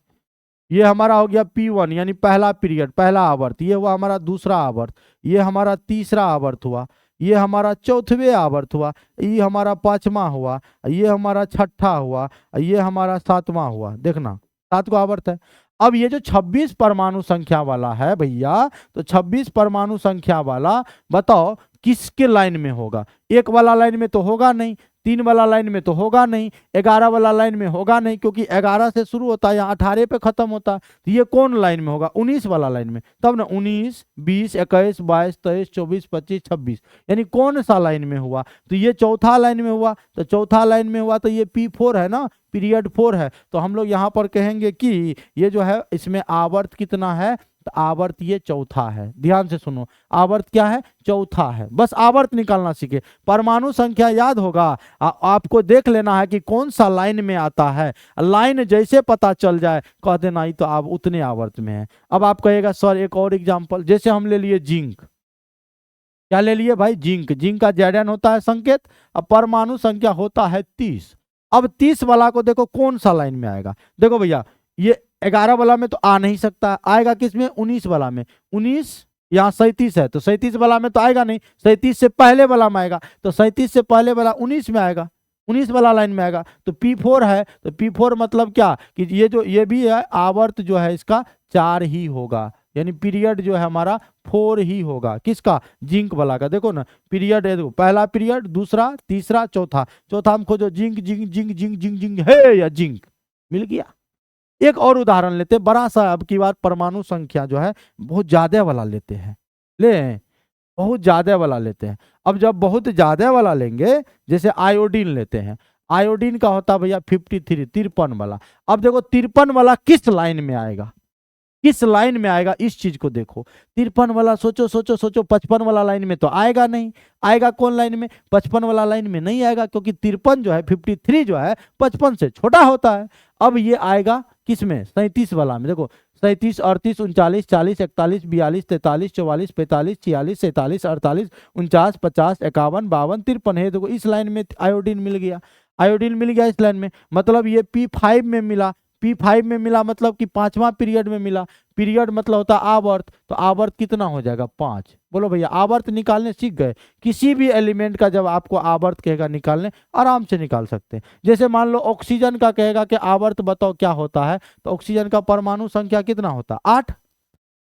ये हमारा हो गया P1 यानी पहला पीरियड, पहला आवर्त। ये हुआ हमारा दूसरा आवर्त, ये हमारा तीसरा आवर्त हुआ, ये हमारा चौथवे आवर्त हुआ, ये हमारा पांचवा हुआ, ये हमारा छठा हुआ, ये हमारा सातवां हुआ। देखना 7 को आवर्त है। अब ये जो 26 परमाणु संख्या वाला है भैया, तो 26 परमाणु संख्या वाला बताओ किसके लाइन में होगा? 1 वाला लाइन में तो होगा नहीं, 3 वाला लाइन में तो होगा नहीं, 11 वाला लाइन में होगा नहीं, क्योंकि 11 से शुरू होता है, यहाँ 18 पे खत्म होता है। तो ये कौन लाइन में होगा? 19 वाला लाइन में, तब ना 19, 20, 21, 22, 23, 24, 25, 26, यानी कौन सा लाइन में हुआ? तो ये चौथा लाइन में हुआ। तो चौथा लाइन में हुआ तो ये P4 है ना, पीरियड 4 है। तो हम लोग यहाँ पर कहेंगे कि ये जो है इसमें आवर्त कितना है, तो आवर्त ये चौथा है। ध्यान से सुनो, आवर्त क्या है? चौथा है। बस आवर्त निकालना सीखे, परमाणु संख्या याद होगा, आपको देख लेना है कि कौन सा लाइन में आता है। लाइन जैसे पता चल जाए कह देना ही तो आप उतने आवर्त में है। अब आप कहेगा सर एक और एग्जांपल, जैसे हम ले लिए जिंक, क्या ले लिए भाई? जिंक। जिंक का Zn होता है संकेत, अब परमाणु संख्या होता है 30। अब 30 वाला को देखो कौन सा लाइन में आएगा। देखो भैया ये 11 वाला में तो आ नहीं सकता, आएगा किस में, 19 वाला में। 19 यहाँ 37 है तो 37 वाला में तो आएगा नहीं, 37 से पहले वाला में आएगा, तो 37 से पहले वाला 19 में आएगा, 19 वाला लाइन में आएगा। तो P4 है, तो P4 मतलब क्या कि ये भी है, आवर्त जो है इसका 4 ही होगा, यानी पीरियड जो है हमारा 4 ही होगा। किसका, जिंक वाला का। देखो ना पीरियड है, देखो पहला पीरियड, दूसरा, तीसरा, चौथा। चौथा हम खोजो zinc zinc zinc zinc zinc zinc है या जिंक, मिल गया। एक और उदाहरण लेते हैं बड़ा सा, अब की बार परमाणु संख्या जो है बहुत ज्यादा वाला लेते हैं, बहुत ज्यादा वाला लेते हैं। अब जब बहुत ज्यादा वाला लेंगे, जैसे आयोडीन लेते हैं, आयोडीन का होता है भैया 53, 53 वाला। अब देखो 53 वाला किस लाइन में आएगा, किस लाइन में आएगा, इस चीज को देखो। 53 वाला सोचो सोचो सोचो, 55 वाला लाइन में तो आएगा नहीं, आएगा कौन लाइन में, 55 वाला लाइन में नहीं आएगा, क्योंकि 53 जो है 53 जो है 55 से छोटा होता है। अब ये आएगा किस में, 37 वाला में। देखो 37, 38, 39, 40, 41, 42, 43, 44, 45, 46, 47, 48, 49, 50, 51, 52, 53 है। देखो इस लाइन में आयोडीन मिल गया, आयोडीन मिल गया इस लाइन में, मतलब ये P5 में मिला। P5 में मिला मतलब कि 5वां पीरियड में मिला। पीरियड मतलब होता है आवर्त, तो आवर्त कितना हो जाएगा, 5। बोलो भैया आवर्त निकालने सीख गए। किसी भी एलिमेंट का जब आपको आवर्त कहेगा निकालने, आराम से निकाल सकते हैं। जैसे मान लो ऑक्सीजन का कहेगा कि आवर्त बताओ क्या होता है, तो ऑक्सीजन का परमाणु संख्या कितना होता है, 8।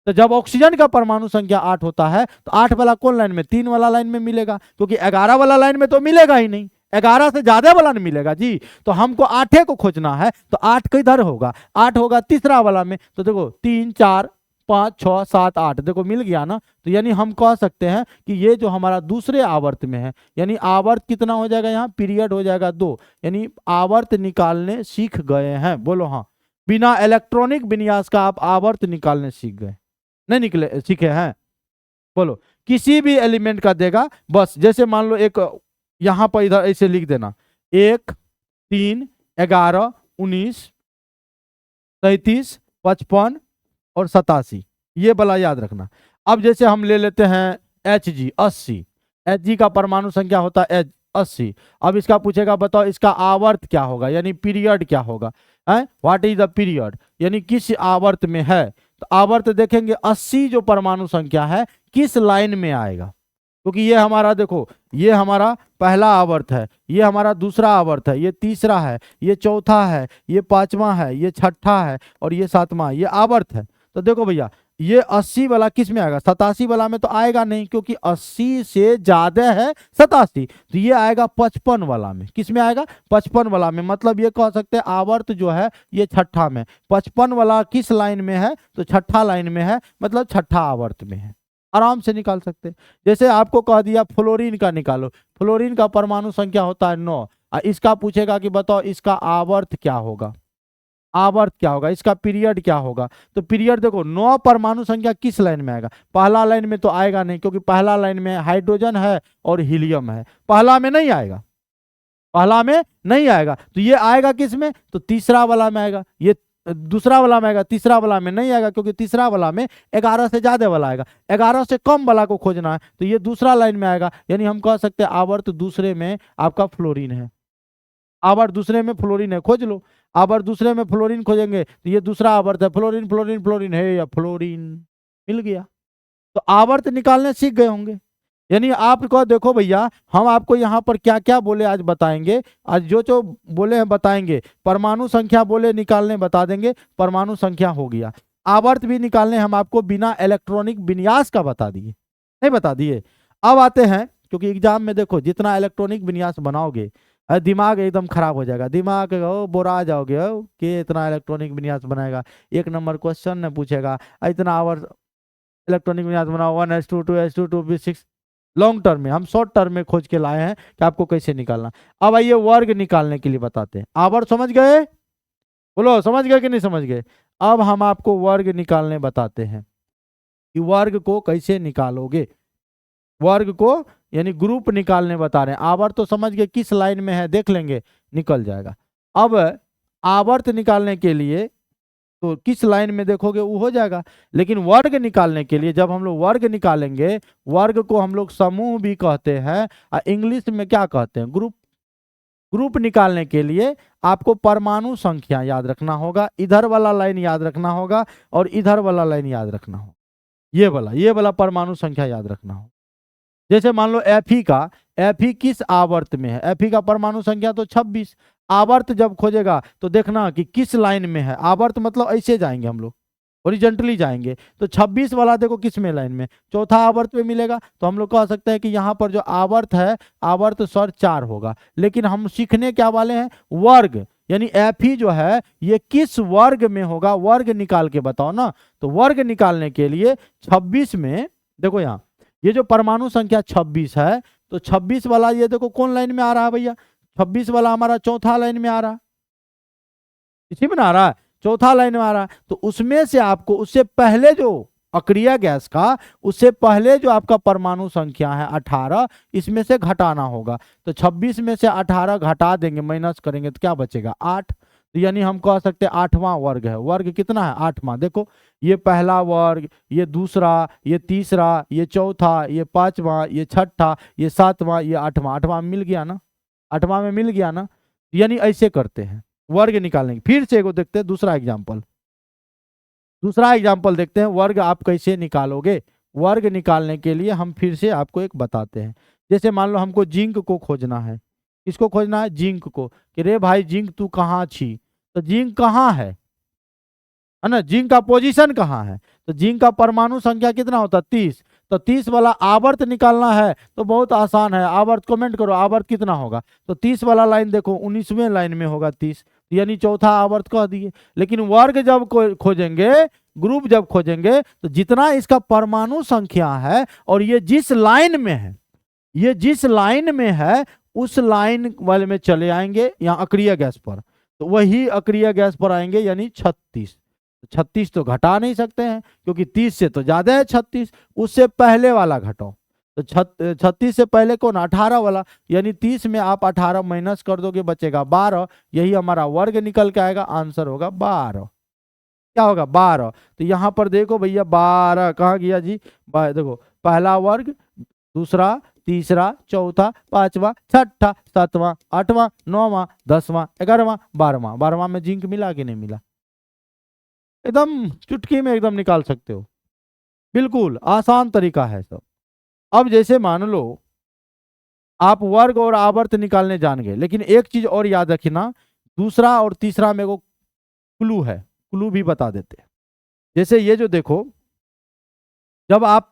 तो जब ऑक्सीजन का परमाणु संख्या 8 होता है, तो 8 वाला कौन लाइन में, 3 वाला लाइन में मिलेगा, क्योंकि 11 वाला लाइन में तो मिलेगा ही नहीं, 11 से ज्यादा वाला नहीं मिलेगा जी। तो हमको 8 को खोजना है, तो 8 किधर होगा, 8 होगा तीसरा वाला में। तो देखो 3, 4, 5, 6, 7, 8, देखो मिल गया ना। तो यानी हम कह सकते हैं कि ये जो हमारा दूसरे आवर्त में है, यानी आवर्त कितना हो जाएगा, यहाँ पीरियड हो जाएगा 2, यानी आवर्त निकालने सीख गए हैं। बोलो हाँ, बिना इलेक्ट्रॉनिक विन्यास का आप आवर्त निकालने सीख गए, नहीं निकले सीखे हैं। बोलो किसी भी एलिमेंट का देगा, बस जैसे मान लो एक यहां पर इधर ऐसे लिख देना, 1, 3, 11, 19, 37, 55 और 87, ये वाला याद रखना। अब जैसे हम ले लेते हैं Hg 80, Hg का परमाणु संख्या होता है 80। अब इसका पूछेगा बताओ इसका आवर्त क्या होगा, यानी पीरियड क्या होगा, व्हाट इज द पीरियड, यानी किस आवर्त में है। तो आवर्त देखेंगे 80 जो परमाणु संख्या है किस लाइन में आएगा, क्योंकि ये हमारा देखो, ये हमारा पहला आवर्त है, ये हमारा दूसरा आवर्त है, ये तीसरा है, ये चौथा है, ये 5वां है, ये 6ठा है और ये 7वां, ये आवर्त है। तो देखो भैया ये 80 वाला किस में आएगा, 87 वाला में तो आएगा नहीं, क्योंकि 80 से ज्यादा है 87। तो ये आएगा 55 वाला में, किस में आएगा, 55 वाला में। मतलब ये कह सकते हैं आवर्त जो है ये 6ठा में, 55 वाला किस लाइन में है, तो 6ठा लाइन में है, मतलब 6ठा आवर्त में है, आराम से निकाल सकते हैं। जैसे आपको कह दिया फ्लोरीन का निकालो, फ्लोरीन का परमाणु संख्या होता है 9, इसका पूछेगा कि बताओ इसका आवर्त क्या होगा, आवर्त क्या होगा, इसका पीरियड क्या होगा। तो पीरियड देखो 9 परमाणु संख्या किस लाइन में आएगा, पहला लाइन में तो आएगा नहीं, क्योंकि पहला लाइन में हाइड्रोजन है और हीलियम है, पहला में नहीं आएगा, पहला में नहीं आएगा। तो ये आएगा किस में, तो तीसरा वाला में आएगा, ये दूसरा वाला में आएगा, तीसरा वाला में नहीं आएगा, क्योंकि तीसरा वाला में 11 से ज्यादा वाला आएगा, 11 से कम वाला को खोजना है, तो ये दूसरा लाइन में आएगा। यानी हम कह सकते हैं आवर्त दूसरे में आपका फ्लोरीन है, आवर्त दूसरे में फ्लोरीन है, खोज लो। आवर्त दूसरे में फ्लोरीन खोजेंगे तो ये दूसरा आवर्त है, फ्लोरीन फ्लोरीन फ्लोरीन है या फ्लोरीन, मिल गया। तो आवर्त निकालने सीख गए होंगे। यानी आपको देखो भैया हम आपको यहाँ पर क्या क्या बोले आज बताएंगे, आज जो बोले हैं बताएंगे। परमाणु संख्या बोले निकालने बता देंगे, परमाणु संख्या हो गया। आवर्त भी निकालने हम आपको बिना इलेक्ट्रॉनिक विन्यास का बता दिए, नहीं बता दिए। अब आते हैं, क्योंकि एग्जाम में देखो जितना इलेक्ट्रॉनिक विन्यास बनाओगे दिमाग एकदम खराब हो जाएगा, दिमाग बोरा जाओगे कि इतना इलेक्ट्रॉनिक विन्यास बनाएगा। 1 नंबर क्वेश्चन ने पूछेगा इतना आवर्त इलेक्ट्रॉनिक विन्यास बनाओ 1s2 2s2 2p6। Long term में, हम शॉर्ट टर्म में खोज के लाए हैं कि आपको कैसे निकालना। अब आइए वर्ग निकालने के लिए बताते हैं। आवर्त समझ गए, बोलो समझ गए कि नहीं समझ गए। अब हम आपको वर्ग निकालने बताते हैं कि वर्ग को कैसे निकालोगे, वर्ग को यानी ग्रुप निकालने बता रहे हैं। आवर्त तो समझ गए किस लाइन में है, देख लेंगे निकल जाएगा। अब आवर्त निकालने के लिए तो किस लाइन में देखोगे वो हो जाएगा, लेकिन वर्ग निकालने के लिए जब हम लोग वर्ग निकालेंगे, वर्ग को हम लोग समूह भी कहते हैं और इंग्लिश में क्या कहते हैं, ग्रुप। ग्रुप निकालने के लिए आपको परमाणु संख्या याद रखना होगा, इधर वाला लाइन याद रखना होगा और इधर वाला लाइन याद रखना होगा। ये वाला परमाणु संख्या याद रखना होगा। जैसे मान लो Fe किस आवर्त में है, Fe का परमाणु संख्या तो 26। आवर्त जब खोजेगा तो देखना कि किस लाइन में है। आवर्त मतलब ऐसे जाएंगे हम लोग, ओरिजेंटली जाएंगे, तो 26 वाला देखो किस में लाइन में, चौथा आवर्त में मिलेगा। तो हम लोग कह सकते हैं कि यहाँ पर जो आवर्त है, आवर्त सर 4 होगा। लेकिन हम सीखने क्या वाले हैं, वर्ग, यानी Fe जो है ये किस वर्ग में होगा, वर्ग निकाल के बताओ ना। तो वर्ग निकालने के लिए 26 में देखो, यहाँ ये जो परमाणु संख्या 26 है, तो 26 वाला ये देखो कौन लाइन में आ रहा है भैया, 26 वाला हमारा चौथा लाइन में आ रहा है, इसी में आ रहा है, चौथा लाइन में आ रहा है। तो उसमें से आपको उससे पहले जो अक्रिय गैस का, उससे पहले जो आपका परमाणु संख्या है 18, इसमें से घटाना होगा। तो 26 में से 18 घटा देंगे, माइनस करेंगे तो क्या बचेगा, 8। तो यानी हम कह सकते हैं 8वां वर्ग है। वर्ग कितना है, 8वां। देखो ये पहला वर्ग, ये दूसरा, ये तीसरा, ये चौथा, ये 5वां, ये छठा, ये 7वां, ये 8वां। 8वां मिल गया ना, 8वां में मिल गया ना। यानी ऐसे करते हैं वर्ग निकालने। फिर से एगो देखते हैं दूसरा एग्जाम्पल, देखते हैं वर्ग आप कैसे निकालोगे। वर्ग निकालने के लिए हम फिर से आपको एक बताते हैं। जैसे मान लो हमको जिंक को खोजना है, किसको खोजना है, जिंक को, कि रे भाई जिंक तू कहाँ छी, तो जिंक कहाँ है ना, जिंक का पोजीशन कहाँ है। तो जिंक का परमाणु संख्या कितना होता है, 30। तो 30 वाला आवर्त निकालना है तो बहुत आसान है, आवर्त कमेंट करो, आवर्त कितना होगा। तो 30 वाला लाइन देखो 19वें लाइन में होगा 30, यानी चौथा आवर्त कह दिए। लेकिन वर्ग जब खोजेंगे, ग्रुप जब खोजेंगे, तो जितना इसका परमाणु संख्या है और ये जिस लाइन में है, ये जिस लाइन में है उस लाइन वाले में चले आएंगे यहाँ अक्रिय गैस पर, तो वही अक्रिय गैस पर आएंगे, यानी 36। 36 तो घटा नहीं सकते हैं क्योंकि 30 से तो ज्यादा है 36, उससे पहले वाला घटाओ। तो 36 से पहले कौन, 18 वाला, यानी 30 में आप 18 माइनस कर दोगे, बचेगा 12। यही हमारा वर्ग निकल के आएगा, आंसर होगा 12। क्या होगा, 12। तो यहाँ पर देखो भैया 12 कहाँ गया जी, देखो पहला वर्ग, दूसरा, तीसरा, चौथा, 5वां, छठा, 7वां, 8वां, 9वां, 10वां, 11वां, 12वां। 12वां में जिंक मिला कि नहीं मिला, एकदम चुटकी में एकदम निकाल सकते हो, बिल्कुल आसान तरीका है सब। अब जैसे मान लो आप वर्ग और आवर्त निकालने जान गए, लेकिन एक चीज और याद रखना, दूसरा और तीसरा में वो क्लू है, क्लू भी बता देते हैं। जैसे ये जो देखो, जब आप,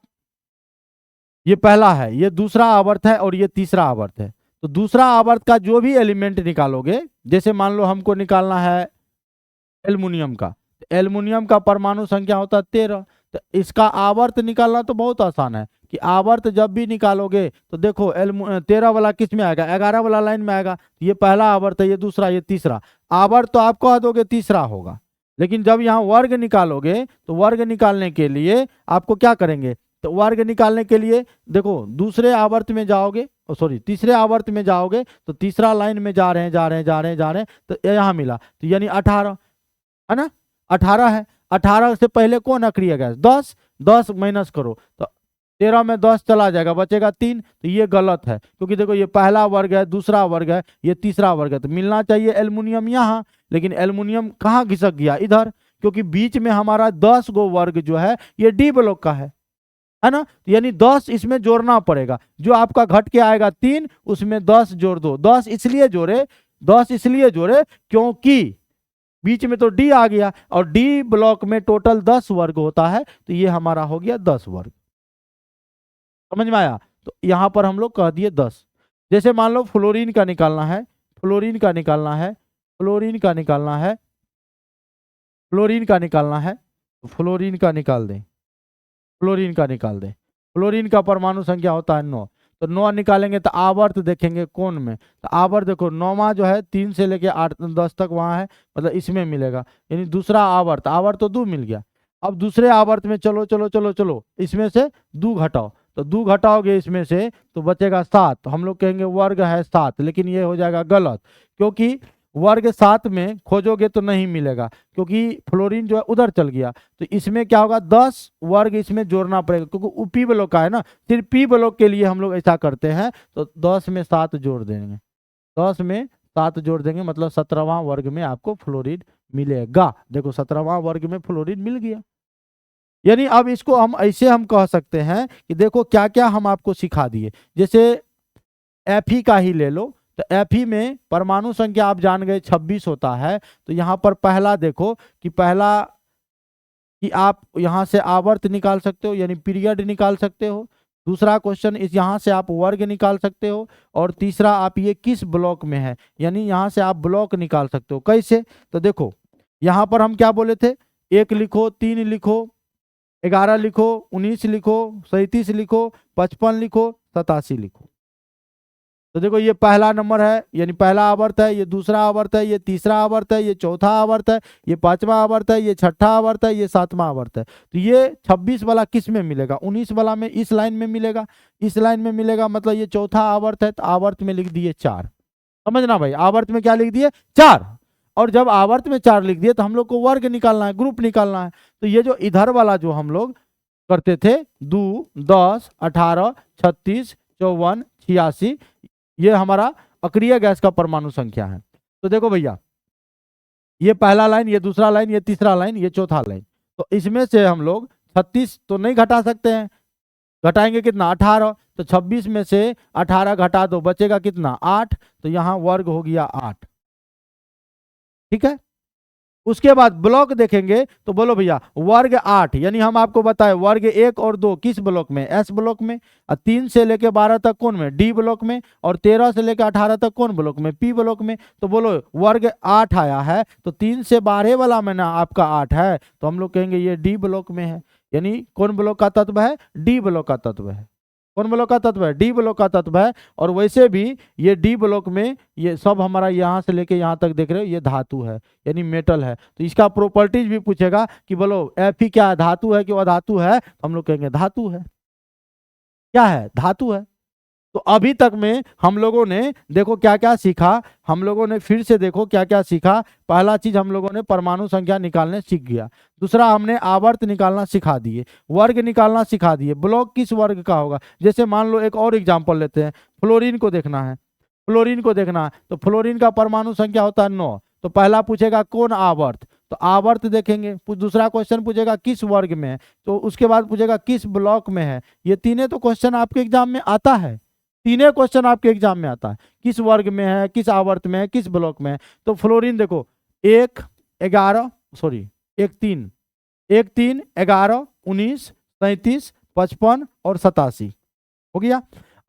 ये पहला है, ये दूसरा आवर्त है और ये तीसरा आवर्त है, तो दूसरा आवर्त का जो भी एलिमेंट निकालोगे, जैसे मान लो हमको निकालना है एल्युमिनियम का, तो एल्युमिनियम का परमाणु संख्या होता है 13। तो इसका आवर्त निकालना तो बहुत आसान है, कि आवर्त जब भी निकालोगे तो देखो 13 वाला किस में आएगा, 11 वाला लाइन में आएगा। ये पहला आवर्त है, ये दूसरा, ये तीसरा। आवर्त तो आप कह दोगे तीसरा होगा, लेकिन जब यहाँ वर्ग निकालोगे तो वर्ग निकालने के लिए आपको क्या करेंगे, तो वर्ग निकालने के लिए देखो दूसरे आवर्त में जाओगे, सॉरी तीसरे आवर्त में जाओगे, तो तीसरा लाइन में जा रहे हैं, तो यहाँ मिला, तो यानी 18 है ना, 18 है। 18 से पहले कौन अक्रिय गैस, 10। 10 माइनस करो तो 13 में 10 चला जाएगा, बचेगा 3। तो ये गलत है, क्योंकि देखो ये पहला वर्ग है, दूसरा वर्ग है, ये तीसरा वर्ग है, तो मिलना चाहिए एल्युमिनियम यहाँ, लेकिन एल्युमिनियम कहाँ घिसक गया, इधर, क्योंकि बीच में हमारा 10 गो वर्ग जो है ये डी ब्लॉक का है ना। यानी 10 इसमें जोड़ना पड़ेगा, जो आपका घट के आएगा 3, उसमें 10 जोड़ दो। 10 इसलिए जोड़े क्योंकि बीच में तो डी आ गया, और डी ब्लॉक में टोटल 10 वर्ग होता है, तो ये हमारा हो गया 10 वर्ग। समझ में आया, तो यहां पर हम लोग कह दिए 10। जैसे मान लो फ्लोरीन का निकालना है, फ्लोरीन का निकालना है, फ्लोरीन का निकालना है, फ्लोरीन का निकालना है, फ्लोरीन का निकाल दें, फ्लोरीन का निकाल दें। फ्लोरीन का परमाणु संख्या होता है 9, तो 9 निकालेंगे तो आवर्त देखेंगे कौन में, तो आवर्त देखो 9वां जो है 3 से लेके 8 10 तक वहां है, मतलब इसमें मिलेगा, यानी दूसरा आवर्त, आवर्त तो 2 मिल गया। अब दूसरे आवर्त में चलो चलो चलो चलो, इसमें से 2 घटाओ, तो 2 घटाओगे इसमें से तो बचेगा 7। तो हम लोग कहेंगे वर्ग है 7, लेकिन ये हो जाएगा गलत, क्योंकि वर्ग 7 में खोजोगे तो नहीं मिलेगा, क्योंकि फ्लोरीन जो है उधर चल गया। तो इसमें क्या होगा, 10 वर्ग इसमें जोड़ना पड़ेगा, क्योंकि पी ब्लॉक का है ना, सिर्फ पी ब्लॉक के लिए हम लोग ऐसा करते हैं। तो 10 में 7 जोड़ देंगे, 10 में 7 जोड़ देंगे मतलब 17वां वर्ग में आपको फ्लोरीन मिलेगा। देखो 17वां वर्ग में फ्लोरीन मिल गया। यानी अब इसको हम ऐसे हम कह सकते हैं कि देखो क्या क्या हम आपको सिखा दिए। जैसे Fe का ही ले लो, तो Fe में परमाणु संख्या आप जान गए 26 होता है। तो यहाँ पर पहला देखो कि पहला कि आप यहाँ से आवर्त निकाल सकते हो यानी पीरियड निकाल सकते हो। दूसरा क्वेश्चन इस यहाँ से आप वर्ग निकाल सकते हो। और तीसरा आप ये किस ब्लॉक में है यानी यहाँ से आप ब्लॉक निकाल सकते हो। कैसे? तो देखो यहाँ पर हम क्या बोले थे, 1 लिखो, 3 लिखो, 11 लिखो, 19 लिखो, 37 लिखो, 55 लिखो, 87 लिखो। तो देखो ये पहला नंबर है यानी पहला आवर्त है, ये दूसरा आवर्त है, ये तीसरा आवर्त है, ये चौथा आवर्त है, ये पांचवा आवर्त है, ये छठा आवर्त है, ये सातवां आवर्त है। तो ये 26 वाला किस में मिलेगा? 19 वाला में इस लाइन में मिलेगा, इस लाइन में मिलेगा, मतलब ये चौथा आवर्त है। तो आवर्त में लिख दिए 4। समझना भाई, आवर्त में क्या लिख दिए? 4। और जब आवर्त में 4 लिख दिए तो हम लोग को वर्ग निकालना है, ग्रुप निकालना है। तो ये जो इधर वाला जो हम लोग करते थे 2, 10, 18, 36, 54, 86, ये हमारा अक्रिय गैस का परमाणु संख्या है। तो देखो भैया ये पहला लाइन, ये दूसरा लाइन, ये तीसरा लाइन, ये चौथा लाइन। तो इसमें से हम लोग 36 तो नहीं घटा सकते हैं, घटाएंगे कितना? 18। तो 26 में से 18 घटा दो, बचेगा कितना? 8। तो यहाँ वर्ग हो गया 8। ठीक है। उसके बाद ब्लॉक देखेंगे तो बोलो भैया वर्ग 8 यानी हम आपको बताए वर्ग 1 और 2 किस ब्लॉक में? एस ब्लॉक में। और 3 से लेके 12 तक कौन में? डी ब्लॉक में। और 13 से लेके 18 तक कौन ब्लॉक में? पी ब्लॉक में। तो बोलो वर्ग 8 आया है तो 3 से 12 वाला में ना आपका 8 है, तो हम लोग कहेंगे ये डी ब्लॉक में है। यानी कौन ब्लॉक का तत्व है? डी ब्लॉक का तत्व है। कौन ब्लॉक का तत्व है? डी ब्लॉक का तत्व है। और वैसे भी ये डी ब्लॉक में ये सब हमारा यहाँ से लेके यहाँ तक देख रहे हो ये धातु है यानी मेटल है। तो इसका प्रॉपर्टीज भी पूछेगा कि बोलो Fe क्या धातु है कि अधातु है? तो हम लोग कहेंगे धातु है। क्या है? धातु है। तो अभी तक में हम लोगों ने देखो क्या क्या सीखा। हम लोगों ने फिर से देखो क्या क्या सीखा। पहला चीज हम लोगों ने परमाणु संख्या निकालने सीख गया। दूसरा हमने आवर्त निकालना सिखा दिए, वर्ग निकालना सिखा दिए, ब्लॉक किस वर्ग का होगा। जैसे मान लो एक और एग्जांपल लेते हैं, फ्लोरीन को देखना है। फ्लोरीन को देखना है तो फ्लोरीन का परमाणु संख्या होता है 9। तो पहला पूछेगा कौन आवर्त, तो आवर्त देखेंगे। दूसरा क्वेश्चन पूछेगा किस वर्ग में है, तो उसके बाद पूछेगा किस ब्लॉक में है। ये तीनों तो क्वेश्चन आपके एग्जाम में आता है, तीनों क्वेश्चन आपके एग्जाम में आता है, किस वर्ग में है, किस आवर्त में है, किस ब्लॉक में है। तो फ्लोरीन देखो 1, 11 सॉरी 1, 3, 1, 3, 11, 19, 37, 55 और 87 हो गया।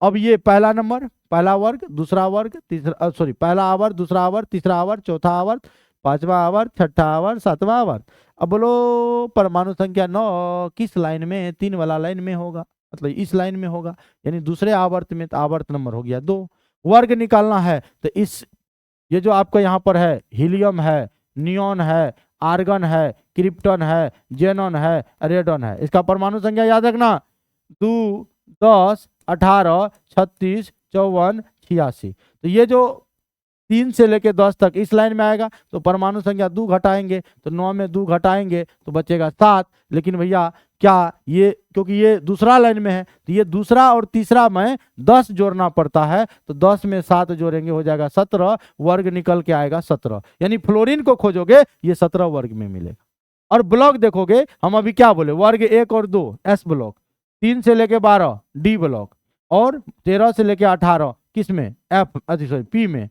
अब ये पहला नंबर, पहला वर्ग, दूसरा वर्ग, तीसरा सॉरी पहला आवर्त, दूसरा आवर्त, तीसरा आवर्त, चौथा आवर्त, पांचवा आवर्त, छठा आवर्त, सातवां आवर्त। अब बोलो परमाणु संख्या 9 किस लाइन में? 3 वाला लाइन में होगा, मतलब इस लाइन में होगा यानी दूसरे आवर्त में। तो आवर्त नंबर हो गया 2। वर्ग निकालना है तो इस ये जो आपका यहाँ पर है हीलियम है, नियॉन है, आर्गन है, क्रिप्टन है, जेनॉन है, रेडन है, इसका परमाणु संख्या याद रखना 2, 10, 18, 36, 54, 86। तो ये जो 3 से लेके 10 तक इस लाइन में आएगा तो परमाणु संख्या 2 घटाएंगे तो 9 में 2 घटाएंगे तो बचेगा 7। लेकिन भैया क्या ये क्योंकि ये दूसरा लाइन में है तो ये दूसरा और तीसरा में 10 जोड़ना पड़ता है, तो 10 में 7 जोड़ेंगे हो जाएगा 17, वर्ग निकल के आएगा 17। यानी फ्लोरीन को खोजोगे ये 17 वर्ग में मिलेगा। और ब्लॉक देखोगे हम अभी क्या बोले, वर्ग 1 और 2 एस ब्लॉक, 3 से लेके 12 डी ब्लॉक, और 13 से लेके 18 किस में? एफ सॉरी पी में।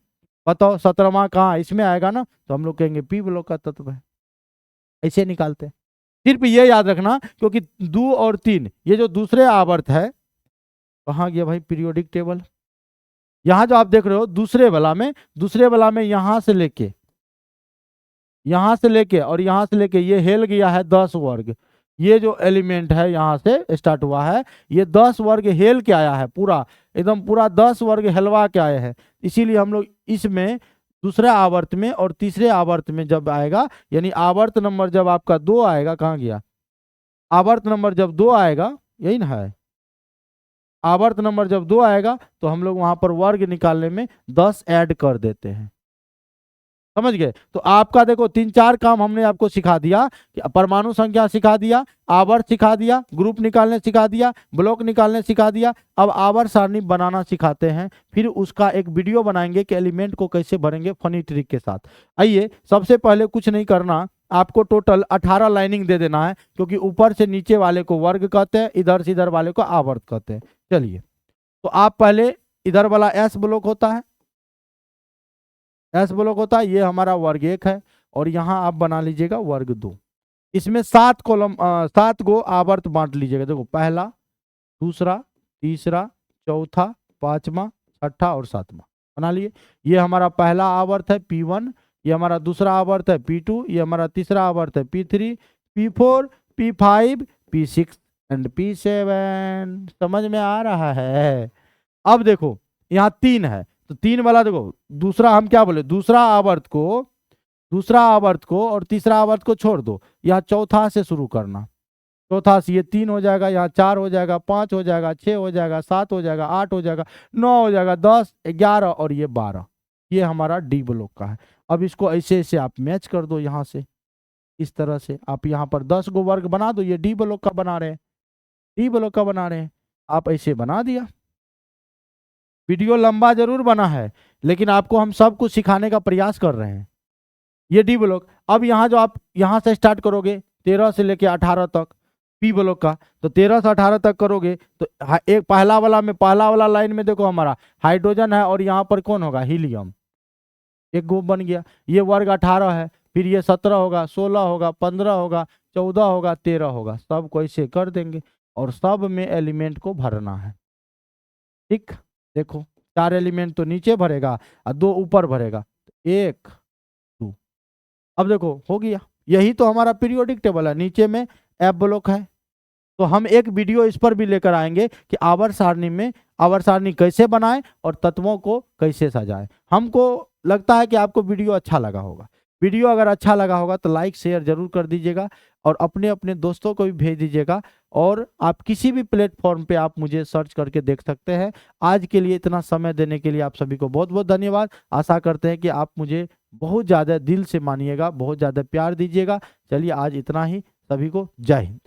बताओ 17वां कहाँ? इसमें आएगा ना, तो हम लोग कहेंगे पी ब्लॉक का तत्व है। ऐसे निकालते हैं। सिर्फ ये याद रखना क्योंकि 2 और 3 ये जो दूसरे आवर्त है, कहाँ गया भाई पीरियोडिक टेबल? यहाँ जो आप देख रहे हो दूसरे वाला में यहाँ से लेके और यहाँ से लेके ये हेल गया है 10 वर्ग। ये जो एलिमेंट है यहाँ से स्टार्ट हुआ है ये 10 वर्ग हेल के आया है, पूरा एकदम पूरा 10 वर्ग हेलवा के आए हैं। इसीलिए हम लोग इसमें दूसरे आवर्त में और तीसरे आवर्त में जब आएगा यानी आवर्त नंबर जब आपका 2 आएगा, कहाँ गया आवर्त नंबर जब 2 आएगा, यही ना है आवर्त नंबर जब 2 आएगा तो हम लोग वहां पर वर्ग निकालने में 10 ऐड कर देते हैं। समझ गए। तो आपका देखो 3-4 काम हमने आपको सिखा दिया कि परमाणु संख्या सिखा दिया, आवर्त सिखा दिया, ग्रुप निकालने सिखा दिया, ब्लॉक निकालने सिखा दिया। अब आवर्त सारणी बनाना सिखाते हैं, फिर उसका एक वीडियो बनाएंगे कि एलिमेंट को कैसे भरेंगे फनी ट्रिक के साथ। आइए, सबसे पहले कुछ नहीं करना, आपको टोटल 18 लाइनिंग दे देना है, क्योंकि ऊपर से नीचे वाले को वर्ग कहते हैं, इधर से इधर वाले को आवर्त कहते हैं। चलिए, तो आप पहले इधर वाला एस ब्लॉक होता है, एस ब्लॉक होता है, ये हमारा वर्ग 1 है, और यहाँ आप बना लीजिएगा वर्ग 2। इसमें 7 कॉलम 7 गो आवर्त बांट लीजिएगा। देखो, पहला, दूसरा, तीसरा, चौथा, पांचवा, छठा और सातवां बना लिए। ये हमारा पहला आवर्त है P1, ये हमारा दूसरा आवर्त है P2, ये हमारा तीसरा आवर्त है P3, P4, P5, P6 and P7। समझ में आ रहा है? अब देखो, यहाँ 3 है, तो 3 वाला देखो, दूसरा हम क्या बोले, दूसरा आवर्त को और तीसरा आवर्त को छोड़ दो, यहाँ चौथा से शुरू करना। चौथा से ये 3 हो जाएगा, यहाँ 4 हो जाएगा, 5 हो जाएगा, 6 हो जाएगा, 7 हो जाएगा, 8 हो जाएगा, 9 हो जाएगा, 10, 11 और ये 12। ये हमारा डी ब्लॉक का है। अब इसको ऐसे ऐसे आप मैच कर दो, यहाँ से इस तरह से आप यहाँ पर 10 गो वर्ग बना दो। ये डी ब्लॉक का बना रहे हैं, डी ब्लॉक का बना रहे हैं, आप ऐसे बना दिया। वीडियो लंबा जरूर बना है, लेकिन आपको हम सब कुछ सिखाने का प्रयास कर रहे हैं। ये डी ब्लॉक। अब यहाँ जो आप यहाँ से स्टार्ट करोगे 13 से लेके 18 तक पी ब्लॉक का, तो 13 से 18 तक करोगे तो एक पहला वाला लाइन में देखो हमारा हाइड्रोजन है, और यहाँ पर कौन होगा, हीलियम, एक ग्रुप बन गया। ये वर्ग 18 है, फिर ये 17 होगा, 16 होगा, 15 होगा, 14 होगा, 13 होगा, सबको ऐसे कर देंगे और सब में एलिमेंट को भरना है। ठीक, देखो 4 एलिमेंट तो नीचे भरेगा और 2 ऊपर भरेगा, 1 2। अब देखो हो गया। यही तो हमारा पीरियोडिक टेबल है, नीचे में एफ ब्लॉक है। तो हम एक वीडियो इस पर भी लेकर आएंगे कि आवर्त सारणी में आवर्त सारणी कैसे बनाएं और तत्वों को कैसे सजाएं। हमको लगता है कि आपको वीडियो अच्छा लगा होगा। वीडियो अगर अच्छा लगा होगा तो लाइक शेयर जरूर कर दीजिएगा और अपने अपने दोस्तों को भी भेज दीजिएगा। और आप किसी भी प्लेटफॉर्म पे आप मुझे सर्च करके देख सकते हैं। आज के लिए इतना समय देने के लिए आप सभी को बहुत बहुत धन्यवाद। आशा करते हैं कि आप मुझे बहुत ज़्यादा दिल से मानिएगा, बहुत ज़्यादा प्यार दीजिएगा। चलिए आज इतना ही, सभी को जय हिंद।